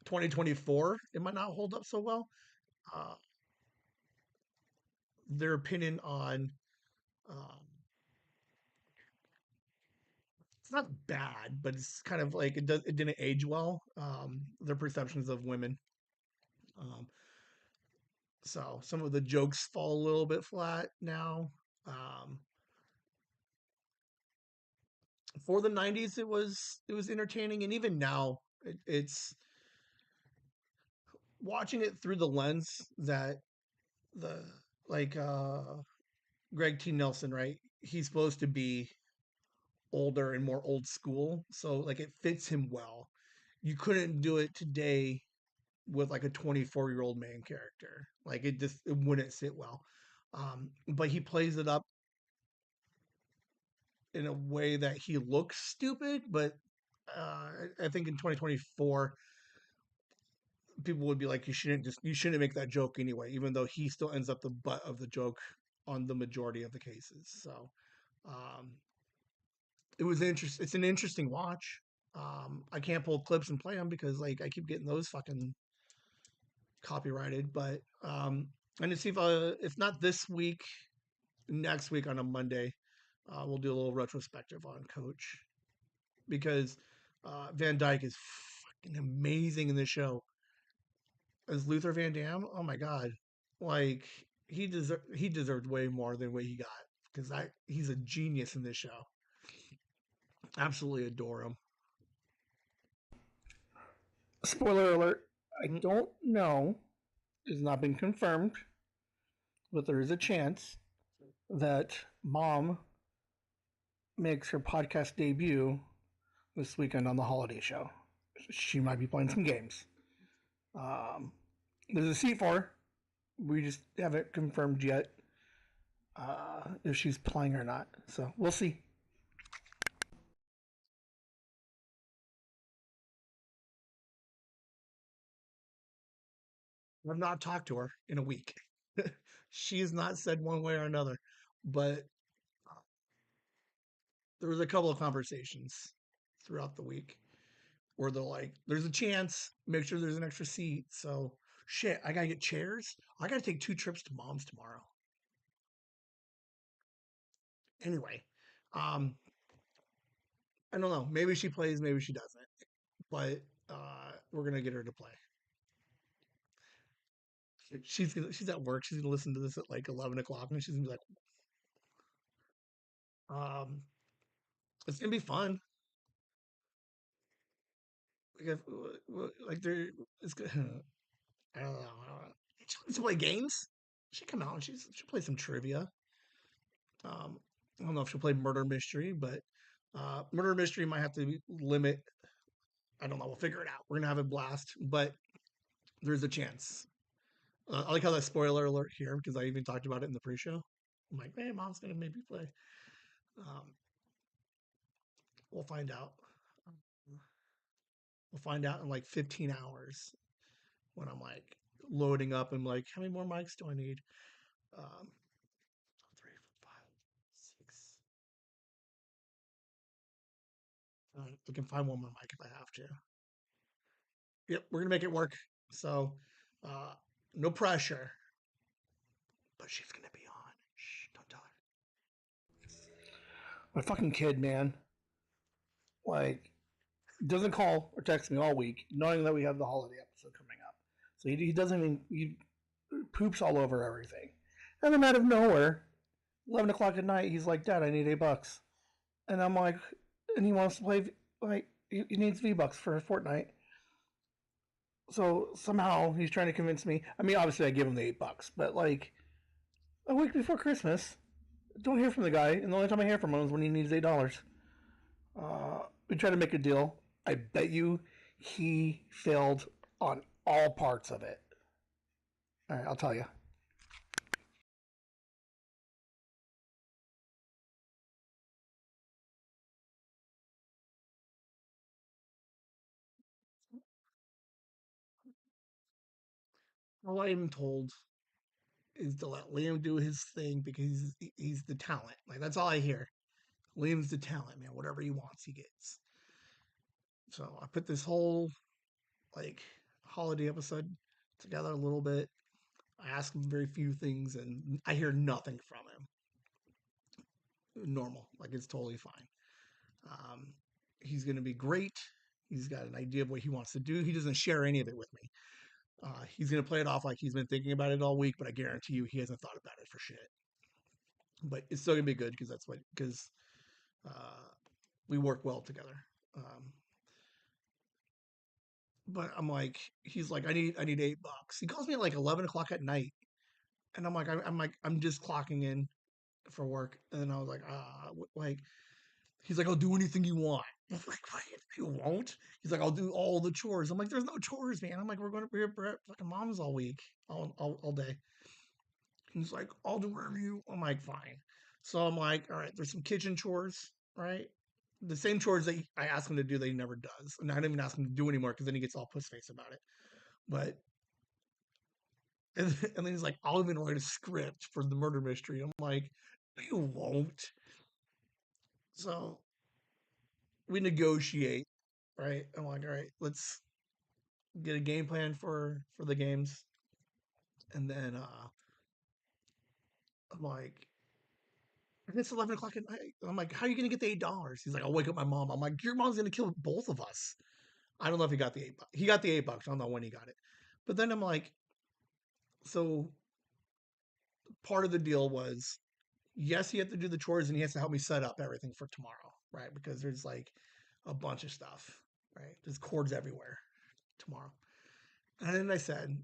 2024. It might not hold up so well. Uh, their opinion on um, it's not bad, but it's kind of like it didn't age well. Their perceptions of women. Um, so some of the jokes fall a little bit flat now. Um, for the 90s it was entertaining, and even now it's watching it through the lens that the like Greg T. Nelson, right? He's supposed to be older and more old school, so like it fits him well. You couldn't do it today with like a 24-year-old main character. Like it wouldn't sit well. But he plays it up in a way that he looks stupid, but I think in 2024 people would be like, you shouldn't make that joke anyway, even though he still ends up the butt of the joke on the majority of the cases. So um, it's an interesting watch. I can't pull clips and play them because like I keep getting those fucking copyrighted. But and to see if not this week, next week on a Monday, we'll do a little retrospective on Coach because Van Dyke is fucking amazing in this show as Luther Van Dam. Oh my god, like he deserved way more than what he got because he's a genius in this show. Absolutely adore him. Spoiler alert, I don't know. It's not been confirmed, but there is a chance that Mom makes her podcast debut this weekend on the holiday show. She might be playing some games. There's a seat for her. We just haven't confirmed yet if she's playing or not. So we'll see. I've not talked to her in a week. She has not said one way or another, but there was a couple of conversations throughout the week where they're like, "There's a chance. Make sure there's an extra seat." So shit, I gotta get chairs. I gotta take 2 trips to Mom's tomorrow. Anyway, um, I don't know. Maybe she plays, maybe she doesn't. But we're gonna get her to play. She's at work. She's gonna listen to this at like 11 o'clock, and she's gonna be like, um, "It's gonna be fun." Like there, it's good. I don't know. She wants to play games. She come out and she'll play some trivia. I don't know if she'll play murder mystery, but murder mystery might have to limit. I don't know. We'll figure it out. We're gonna have a blast, but there's a chance. I like how that spoiler alert here because I even talked about it in the pre-show. I'm like, hey, Mom's gonna maybe play. Um, we'll find out. We'll find out in like 15 hours when I'm like loading up and like, how many more mics do I need? Um, 3, 5, 6. We can find one more mic if I have to. Yep, we're gonna make it work. So, uh, no pressure, but she's gonna be on. Shh, don't tell her. My fucking kid, man, like doesn't call or text me all week, knowing that we have the holiday episode coming up. So he doesn't even he poops all over everything. And then out of nowhere, 11 o'clock at night, he's like, "Dad, I need $8." And I'm like, and he wants to play like he needs V-Bucks for Fortnite. So somehow he's trying to convince me. I mean, obviously I give him the $8, but like a week before Christmas, don't hear from the guy, and the only time I hear from him is when he needs $8. We tried to make a deal. I bet you he failed on all parts of it. All right, I'll tell you. All I'm told is to let Liam do his thing because he's the talent. Like that's all I hear. Liam's the talent, man. Whatever he wants, he gets. So I put this whole like holiday episode together a little bit. I ask him very few things, and I hear nothing from him. Normal, like it's totally fine. Um, he's going to be great. He's got an idea of what he wants to do. He doesn't share any of it with me. He's going to play it off like he's been thinking about it all week, but I guarantee you he hasn't thought about it for shit. But it's still going to be good because uh, we work well together. Um, but I'm like, he's like, I need $8. He calls me at like 11 o'clock at night, and I'm like, I'm just clocking in for work, and I was like, like He's like, I'll do anything you want. I'm like, what? You won't? He's like, I'll do all the chores. I'm like, there's no chores, man. I'm like, we're at fucking mom's all week, all day. He's like, I'll do whatever you. I'm like, fine. So I'm like, all right, there's some kitchen chores, right? The same chores that I ask him to do that he never does. And I don't even ask him to do anymore because then he gets all puss face about it. But and then he's like, I'll even write a script for the murder mystery. I'm like, you won't. So we negotiate, right? I'm like, all right, let's get a game plan for the games. And then I'm like, and it's 11 o'clock at night. I'm like, how are you gonna get the $8? He's like, I'll wake up my mom. I'm like, your mom's gonna kill both of us. I don't know if he got the $8. He got the $8. I don't know when he got it. But then I'm like, so part of the deal was, yes, he had to do the chores and he has to help me set up everything for tomorrow, right? Because there's like a bunch of stuff, right? There's cords everywhere tomorrow. And then I said,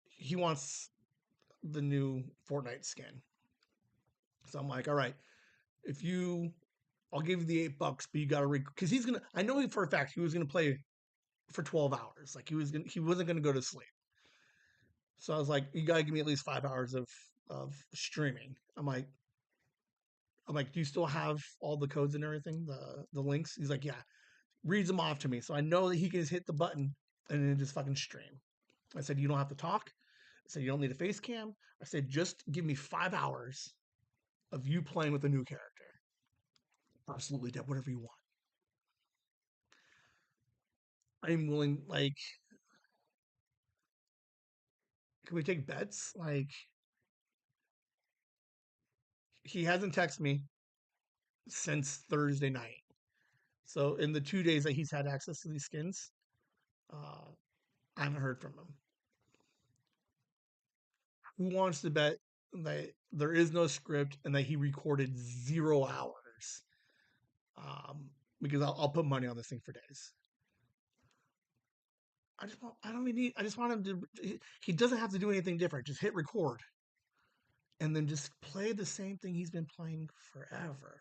he wants the new Fortnite skin. So I'm like, all right, if you, I'll give you the $8, but you got to because he's gonna. I know for a fact he was gonna play for 12 hours. Like he wasn't gonna go to sleep. So I was like, you gotta give me at least 5 hours of streaming. I'm like, do you still have all the codes and everything, the links? He's like, yeah. Reads them off to me, so I know that he can just hit the button and then just fucking stream. I said, you don't have to talk. I said, you don't need a face cam. I said, just give me 5 hours of you playing with a new character. Absolutely, Deb, whatever you want. I'm willing. Like, can we take bets? Like, he hasn't texted me since Thursday night. So in the 2 days that he's had access to these skins, uh, I haven't heard from him. Who wants to bet that there is no script and that he recorded 0 hours? Um, because I'll put money on this thing for days. I don't even need. I just want him to. He doesn't have to do anything different. Just hit record, and then just play the same thing he's been playing forever.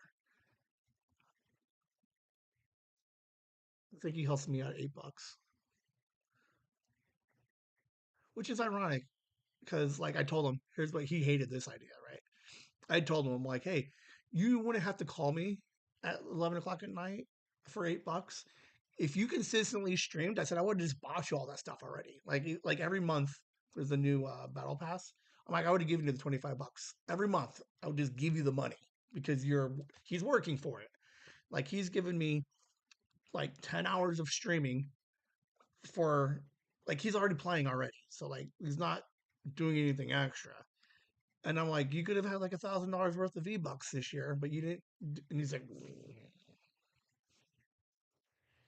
I think he helps me out $8, which is ironic because, like, I told him, here's what he hated this idea, right? I told him, I'm like, hey, you wouldn't have to call me at 11 o'clock at night for $8. If you consistently streamed, I said I would have just bought you all that stuff already. Like every month there's a new battle pass. I'm like, I would have given you the $25 every month. I would just give you the money because he's working for it. Like he's given me like 10 hours of streaming for like he's already playing already. So like he's not doing anything extra. And I'm like, you could have had like $1,000 worth of V-Bucks this year, but you didn't. And he's like,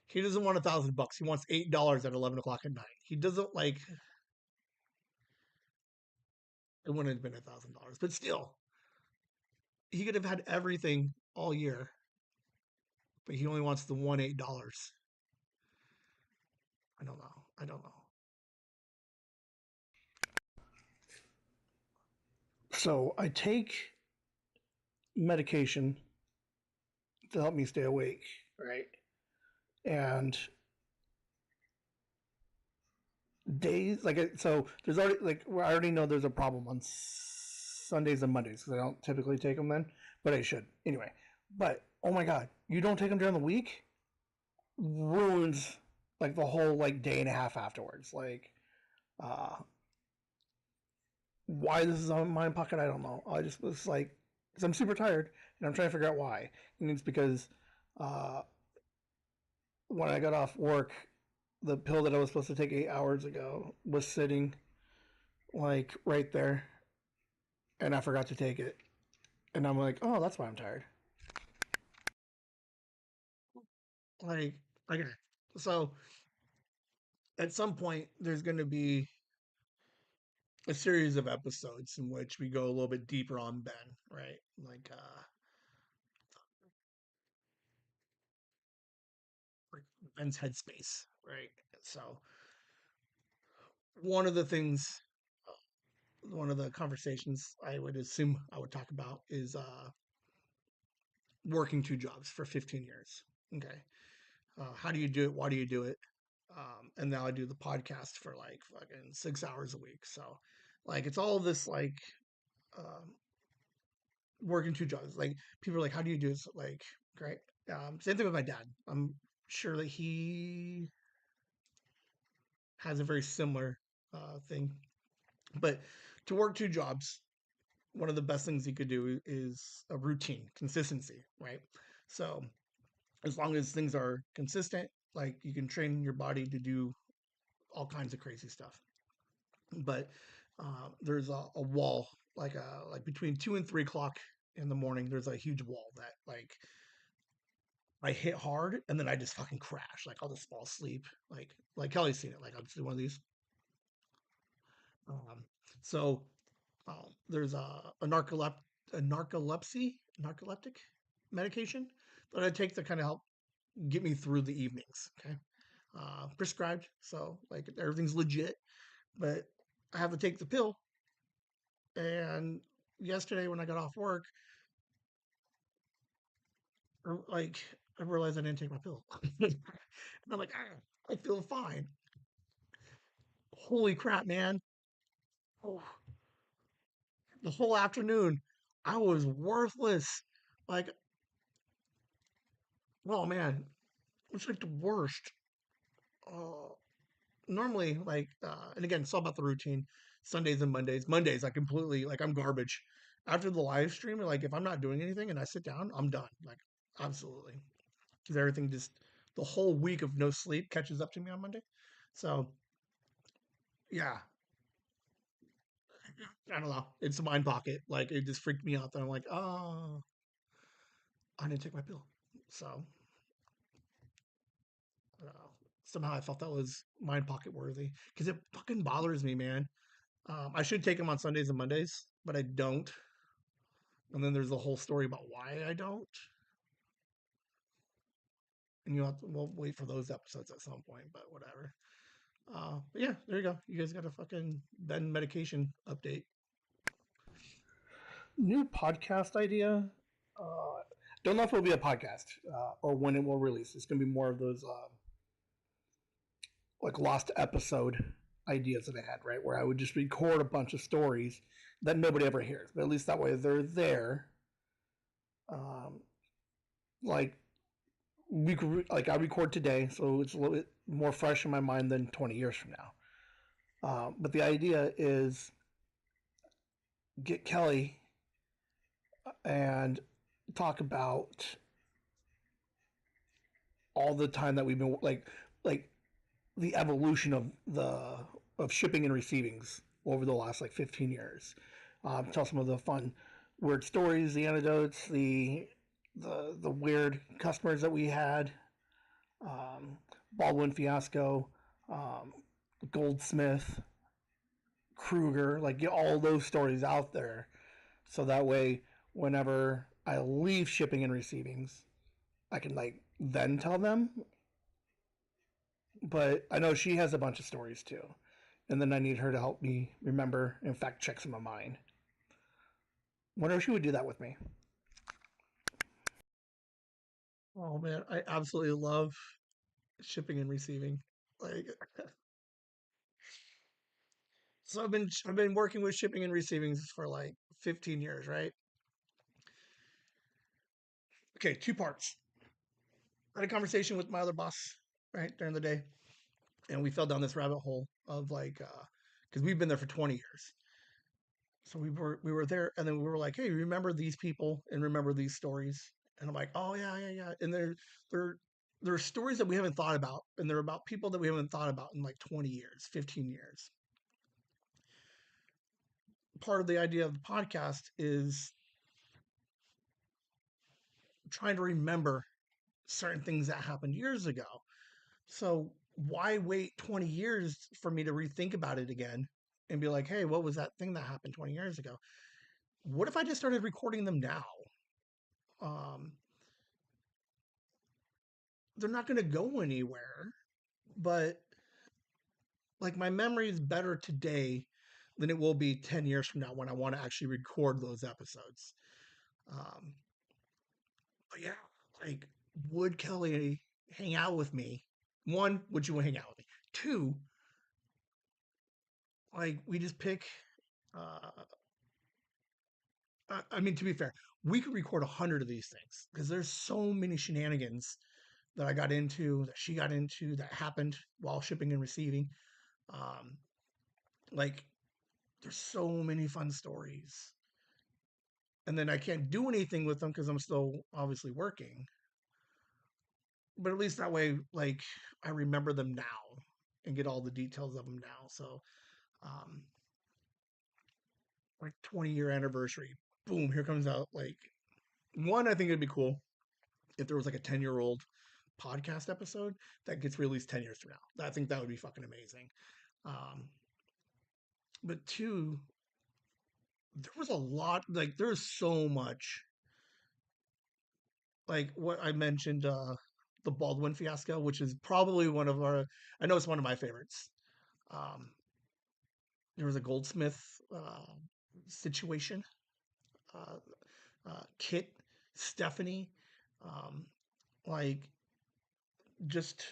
he doesn't want $1,000. He wants $8 at 11 o'clock at night. He doesn't like. It wouldn't have been $1,000, but still, he could have had everything all year, but he only wants the one $8. I don't know. I don't know. So I take medication to help me stay awake, right? And days so there's already like I already know there's a problem on Sundays and Mondays because I don't typically take them then, but I should anyway. But oh my god, you don't take them during the week, ruins like the whole like day and a half afterwards. Like, uh, why this is on my pocket, I don't know. I just was like, because I'm super tired and I'm trying to figure out why, and it's because uh, when I got off work, the pill that I was supposed to take 8 hours ago was sitting like right there, and I forgot to take it. And I'm like, oh, that's why I'm tired. Like, okay. So at some point, there's going to be a series of episodes in which we go a little bit deeper on Ben, right? Like Ben's headspace, right? So one of the things, one of the conversations I would assume I would talk about is working two jobs for 15 years. Okay. How do you do it? Why do you do it? And now I do the podcast for like fucking 6 hours a week. So, like, it's all this like um, working two jobs. Like, people are like, how do you do this? Like, great. Same thing with my dad. I'm sure that he has a very similar thing. But to work two jobs, one of the best things you could do is a routine, consistency, right? So as long as things are consistent, like you can train your body to do all kinds of crazy stuff. But there's a wall, like between 2 and 3 o'clock in the morning. There's a huge wall that like I hit hard and then I just fucking crash. Like I'll just fall asleep. Like Kelly's seen it. Like I'll just do one of these. Um, so there's a narcoleptic medication that I take to kind of help get me through the evenings. Okay, prescribed, so like everything's legit. But I have to take the pill. And yesterday when I got off work, like I realized I didn't take my pill, and I'm like, I feel fine. Holy crap, man! Oh, the whole afternoon, I was worthless. Like, oh man, it's like the worst. Uh, Normally, like, and again, it's all about the routine. Sundays and Mondays. Mondays, I completely like I'm garbage. After the live stream, like if I'm not doing anything and I sit down, I'm done. Like, absolutely, because everything just the whole week of no sleep catches up to me on Monday. So yeah, I don't know. It's a mind pocket. Like it just freaked me out. That I'm like, oh, I didn't take my pill. So somehow I felt that was mind pocket worthy because it fucking bothers me, man. I should take them on Sundays and Mondays, but I don't. And then there's the whole story about why I don't. And you have to, we'll wait for those episodes at some point, but whatever. But yeah, there you go. You guys got a fucking Ben medication update. New podcast idea. Don't know if it'll be a podcast or when it will release. It's going to be more of those like lost episode ideas that I had, right? Where I would just record a bunch of stories that nobody ever hears, but at least that way they're there. Um, like like I record today, so it's a little bit more fresh in my mind than 20 years from now. But the idea is get Kelly and talk about all the time that we've been like the evolution of shipping and receivings over the last like 15 years. Tell some of the fun weird stories, the anecdotes, the weird customers that we had, Baldwin fiasco, um, Goldsmith, Kruger, like get all those stories out there, so that way whenever I leave shipping and receivings, I can like then tell them. But I know she has a bunch of stories too, and then I need her to help me remember and fact check some of mine. Wonder if she would do that with me. Oh man, I absolutely love shipping and receiving. Like, so I've been working with shipping and receiving for like 15 years, right? Okay, two parts. I had a conversation with my other boss, right, during the day, and we fell down this rabbit hole of like, because we've been there for 20 years. So we were there, and then we were like, hey, remember these people and remember these stories. And I'm like, oh yeah, yeah, yeah. And they're there are stories that we haven't thought about, and they're about people that we haven't thought about in like 20 years, 15 years. Part of the idea of the podcast is trying to remember certain things that happened years ago. So why wait 20 years for me to rethink about it again and be like, hey, what was that thing that happened 20 years ago? What if I just started recording them now? Um, they're not going to go anywhere, but like my memory is better today than it will be 10 years from now when I want to actually record those episodes. Um, But yeah, like, would Kelly hang out with me? One, would you hang out with me? Two, like, we just pick. Uh, I mean, to be fair, we could record 100 of these things because there's so many shenanigans that I got into, that she got into, that happened while shipping and receiving. Um, like, there's so many fun stories. And then I can't do anything with them because I'm still obviously working. But at least that way, like, I remember them now and get all the details of them now. So, um, like 20-year anniversary, boom, here comes out. Like, one, I think it'd be cool if there was like a 10-year-old podcast episode that gets released 10 years from now. I think that would be fucking amazing. Um, but two, there was a lot, like, there's so much, like what I mentioned, the Baldwin fiasco, which is probably one of our, I know it's one of my favorites. Um, there was a goldsmith situation. Uh, Kit, Stephanie, um, like, just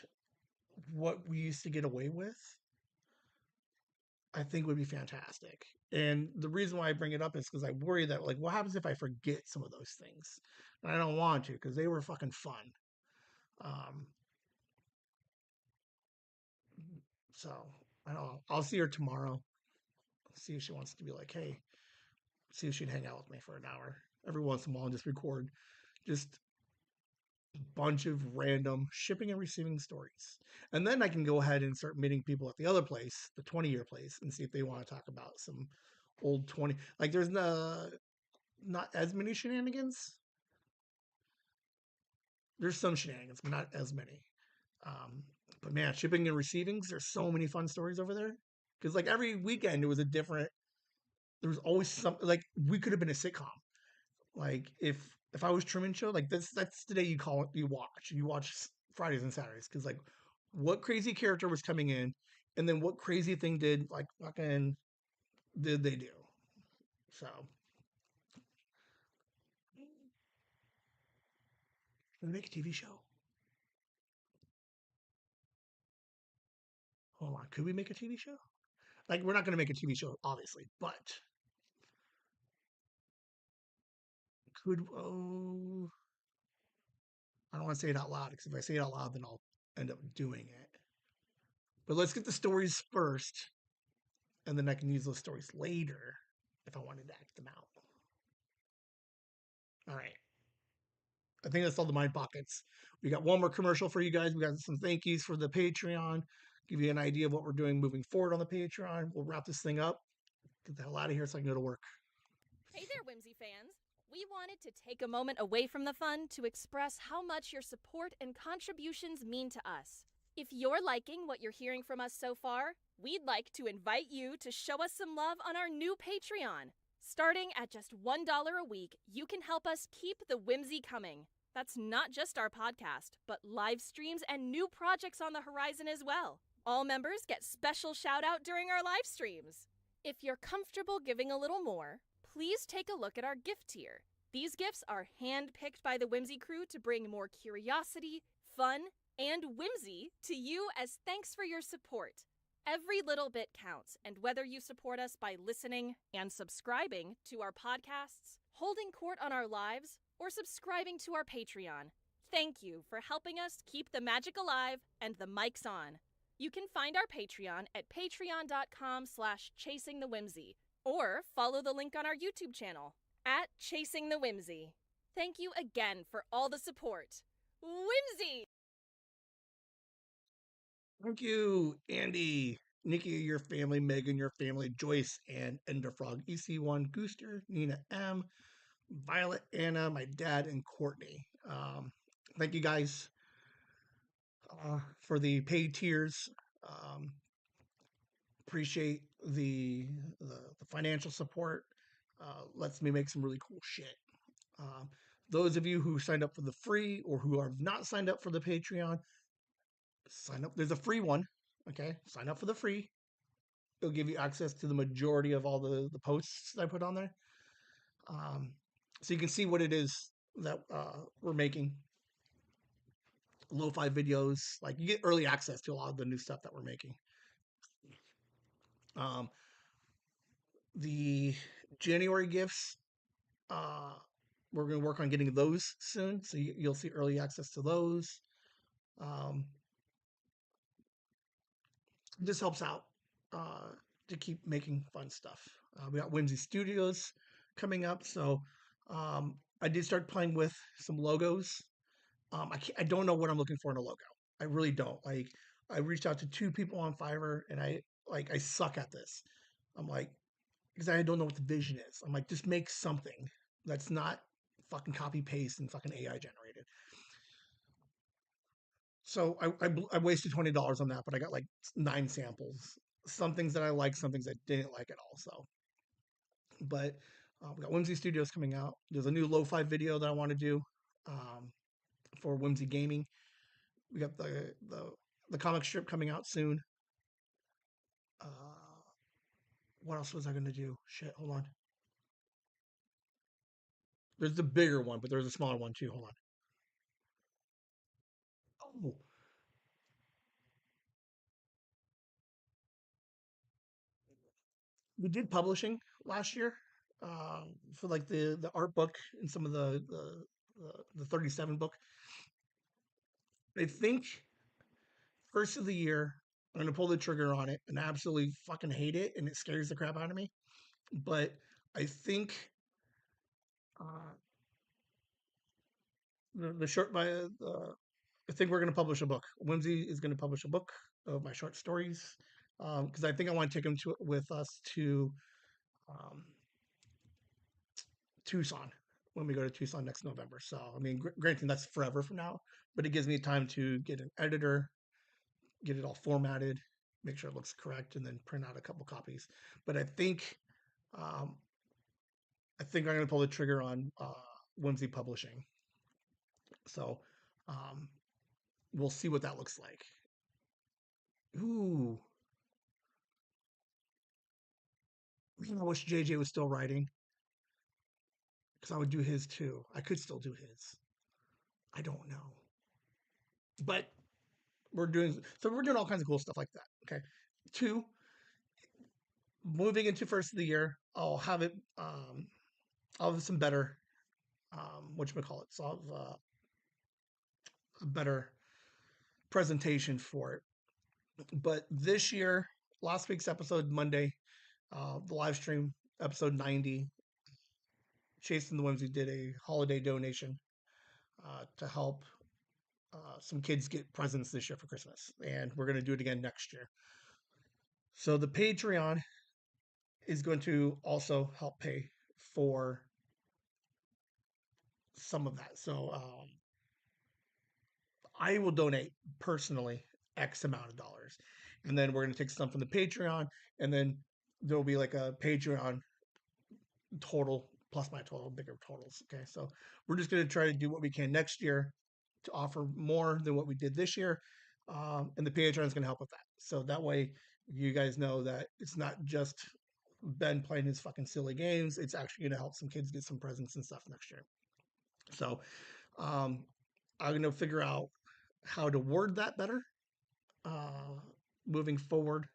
what we used to get away with, I think would be fantastic. And the reason why I bring it up is because I worry that, like, what happens if I forget some of those things? And I don't want to because they were fucking fun. Um, so I don't know. I'll see her tomorrow. See if she wants to be like, hey, see if she'd hang out with me for an hour every once in a while and just record just a bunch of random shipping and receiving stories. And then I can go ahead and start meeting people at the other place, the 20-year place, and see if they want to talk about some old 20. Like, there's not as many shenanigans. There's some shenanigans, but not as many. Um, but man, shipping and receivings, there's so many fun stories over there. Because like every weekend, it was a different. There was always something. Like, we could have been a sitcom. Like, if I was Truman Show, like, that's the day you call it. You watch Fridays and Saturdays because, like, what crazy character was coming in, and then what crazy thing did, like, fucking did they do? So, gonna make a TV show. Hold on, could we make a TV show? Like, we're not gonna make a TV show, obviously, but could, oh, I don't want to say it out loud because if I say it out loud, then I'll end up doing it. But let's get the stories first, and then I can use those stories later if I wanted to act them out. All right. I think that's all the mind pockets. We got one more commercial for you guys. We got some thank yous for the Patreon. Give you an idea of what we're doing moving forward on the Patreon. We'll wrap this thing up. Get the hell out of here so I can go to work. Hey there, Whimsy fans. We wanted to take a moment away from the fun to express how much your support and contributions mean to us. If you're liking what you're hearing from us so far, we'd like to invite you to show us some love on our new Patreon. Starting at just $1 a week, you can help us keep the whimsy coming. That's not just our podcast, but live streams and new projects on the horizon as well. All members get special shout out during our live streams. If you're comfortable giving a little more, please take a look at our gift tier. These gifts are hand-picked by the Whimsy crew to bring more curiosity, fun, and whimsy to you as thanks for your support. Every little bit counts, and whether you support us by listening and subscribing to our podcasts, holding court on our lives, or subscribing to our Patreon, thank you for helping us keep the magic alive and the mics on. You can find our Patreon at patreon.com/chasingthewhimsy, or follow the link on our YouTube channel at Chasing the Whimsy. Thank you again for all the support. Whimsy! Thank you, Andy, Nikki, your family, Megan, your family, Joyce, and Enderfrog, EC1, Gooster, Nina M, Violet, Anna, my dad, and Courtney. Thank you guys for the paid tiers. Appreciate the financial support. Lets me make some really cool shit. Um, those of you who signed up for the free or who have not signed up for the Patreon, sign up. There's a free one. Okay, sign up for the free. It'll give you access to the majority of all the posts that I put on there. So you can see what it is that we're making. Lo-fi videos, like you get early access to a lot of the new stuff that we're making. Um, the January gifts, uh, we're going to work on getting those soon, so you'll see early access to those. Um, this helps out to keep making fun stuff. We got Whimsy Studios coming up, so I did start playing with some logos. I don't know what I'm looking for in a logo. I really don't. Like, I reached out to 2 people on Fiverr, and I suck at this. I'm like, because I don't know what the vision is. I'm like, just make something that's not fucking copy paste and fucking AI generated. So I wasted $20 on that, but I got like 9 samples. Some things that I like, some things I didn't like at all. So, but we got Whimsy Studios coming out. There's a new lo-fi video that I want to do um, for Whimsy Gaming. We got the comic strip coming out soon. Uh, what else was I going to do? Shit, hold on. There's the bigger one, but there's a smaller one too. Hold on. Oh, we did publishing last year for like the art book and some of the 37 book. I think first of the year I'm gonna pull the trigger on it and absolutely fucking hate it, and it scares the crap out of me. But I think uh, the short by I think we're gonna publish a book. Whimsy is gonna publish a book of my short stories because I think I want to take them with us to um, Tucson when we go to Tucson next November. So, I mean, granted, that's forever from now, but it gives me time to get an editor, get it all formatted, make sure it looks correct, and then print out a couple copies. But um, I think I'm going to pull the trigger on Whimsy Publishing. So, um, we'll see what that looks like. Ooh, I wish JJ was still writing because I would do his too. I could still do his. I don't know, but we're doing all kinds of cool stuff like that. Okay, 2, moving into first of the year, I'll have some better whatchamacallit. So I'll have a better presentation for it. But this year, last week's episode, Monday, the live stream, episode 90, Chasing the Whimsy did a holiday donation to help some kids get presents this year for Christmas. And we're going to do it again next year. So the Patreon is going to also help pay for some of that. So I will donate personally X amount of dollars. And then we're going to take some from the Patreon. And then there'll be like a Patreon total plus my total, bigger totals. Okay. So we're just going to try to do what we can next year to offer more than what we did this year. And the Patreon is going to help with that. So that way you guys know that it's not just Ben playing his fucking silly games. It's actually going to help some kids get some presents and stuff next year. So I'm going to figure out how to word that better moving forward.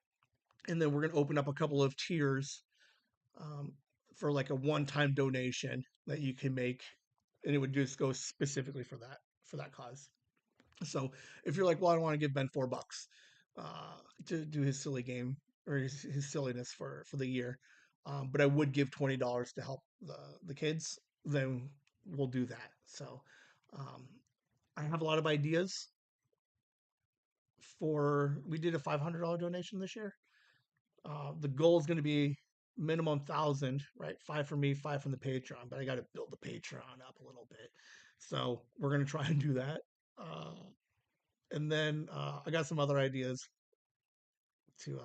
And then we're going to open up a couple of tiers um, for like a one-time donation that you can make, and it would just go specifically for that cause. So if you're like, well, I don't want to give Ben $4 to do his silly game or his silliness for the year, but I would give $20 to help the kids, then we'll do that. So I have a lot of ideas we did a $500 donation this year. The goal is going to be minimum 1,000, right? 5 from me, 5 from the Patreon, but I got to build the Patreon up a little bit. So we're going to try and do that. And then I got some other ideas to,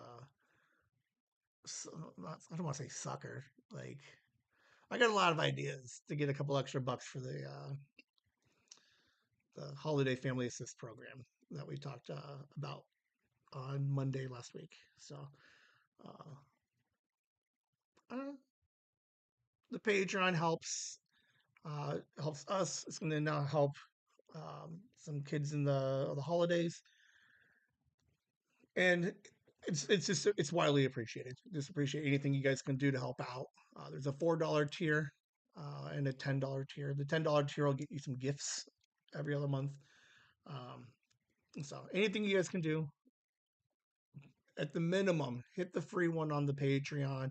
I don't want to say sucker. Like, I got a lot of ideas to get a couple extra bucks for the Holiday Family Assist program that we talked about on Monday last week. So, uh, the Patreon helps Helps us. It's going to now help some kids in the holidays, and it's just it's widely appreciated. Just appreciate anything you guys can do to help out. There's a $4 tier and a $10 tier. The $10 tier will get you some gifts every other month. Um, so anything you guys can do, at the minimum, hit the free one on the Patreon.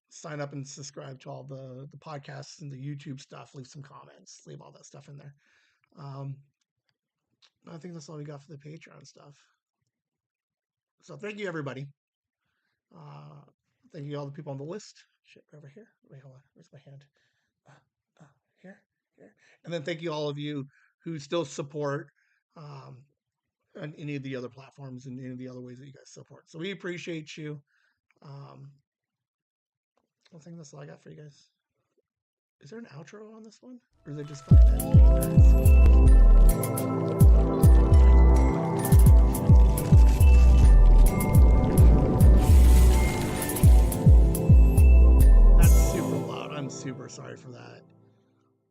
Sign up and subscribe to all the podcasts and the YouTube stuff. Leave some comments. Leave all that stuff in there. Um, I think that's all we got for the Patreon stuff. So thank you, everybody. Uh, thank you all the people on the list. Shit, over here. Wait, hold on. Where's my hand? Uh, here, here. And then thank you all of you who still support um, on any of the other platforms and any of the other ways that you guys support. So we appreciate you. I think that's all I got for you guys. Is there an outro on this one? Or is it just fucking That's super loud. I'm super sorry for that.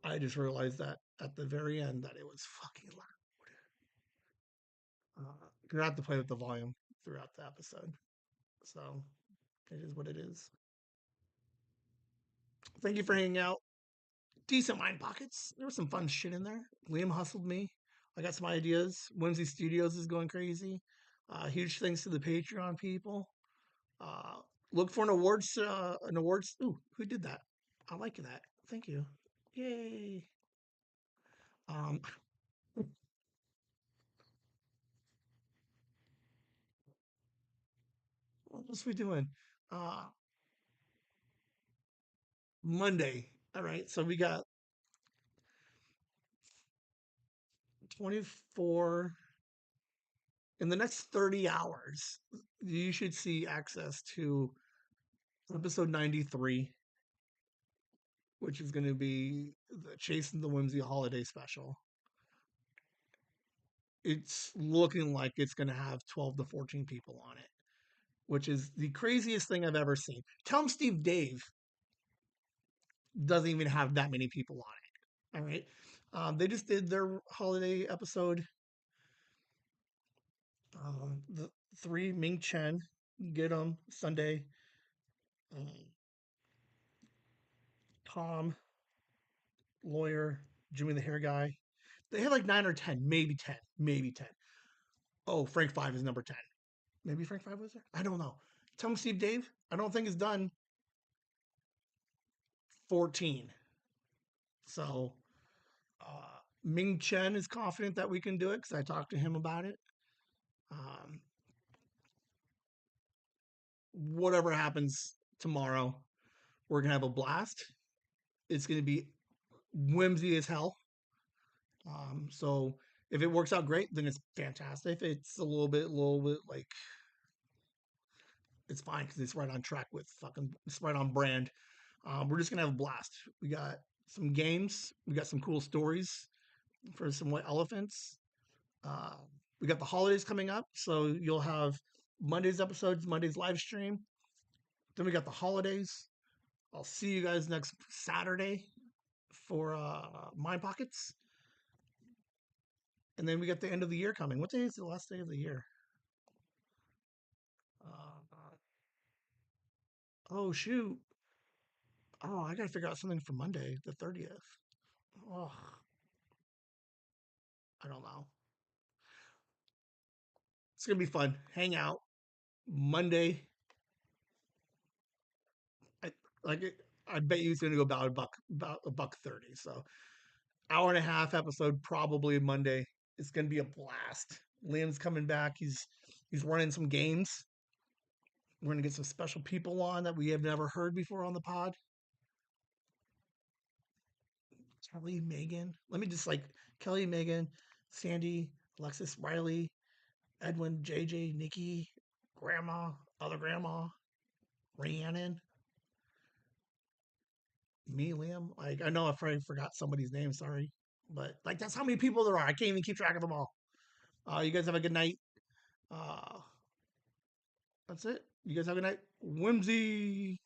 I just realized that at the very end that it was fucking loud. You're gonna have to play with the volume throughout the episode. So it is what it is. Thank you for hanging out. Decent mind pockets. There was some fun shit in there. Liam hustled me. I got some ideas. Whimsy Studios is going crazy. Huge thanks to the Patreon people. Look for an awards. Ooh, who did that? I like that. Thank you. Yay. What else are we doing? Monday. All right. So we got 24 in the next 30 hours. You should see access to episode 93, which is going to be the Chasing the Whimsy holiday special. It's looking like it's going to have 12 to 14 people on it, which is the craziest thing I've ever seen. Tell them Steve Dave doesn't even have that many people on it. All right. They just did their holiday episode. The three Ming Chen, get them Sunday. Tom, lawyer, Jimmy the hair guy. They had like 9 or 10, maybe 10, maybe 10. Oh, Frank 5 is number 10. Maybe Frank 5 was there? I don't know. Tell him Steve Dave, I don't think it's done 14. So Ming Chen is confident that we can do it because I talked to him about it. Whatever happens tomorrow, we're going to have a blast. It's going to be whimsy as hell. So if it works out great, then it's fantastic. If it's a little bit like, it's fine because it's right on track with it's right on brand. We're just gonna have a blast. We got some games. We got some cool stories for some white elephants. We got the holidays coming up, so you'll have Monday's episodes, Monday's live stream. Then we got the holidays. I'll see you guys next Saturday for Mind Pockets. And then we got the end of the year coming. What day is the last day of the year? Oh, shoot. Oh, I got to figure out something for Monday, the 30th. Oh, I don't know. It's going to be fun. Hang out. Monday. I bet you it's going to go about a buck 30. So, hour and a half episode, probably Monday. It's going to be a blast. Liam's coming back. He's running some games. We're going to get some special people on that we have never heard before on the pod. Kelly, Megan. Let me just Kelly, Megan, Sandy, Alexis, Riley, Edwin, JJ, Nikki, Grandma, other Grandma, Rhiannon, me, Liam. I know if I forgot somebody's name, sorry. But that's how many people there are. I can't even keep track of them all. You guys have a good night. That's it. You guys have a good night. Whimsy.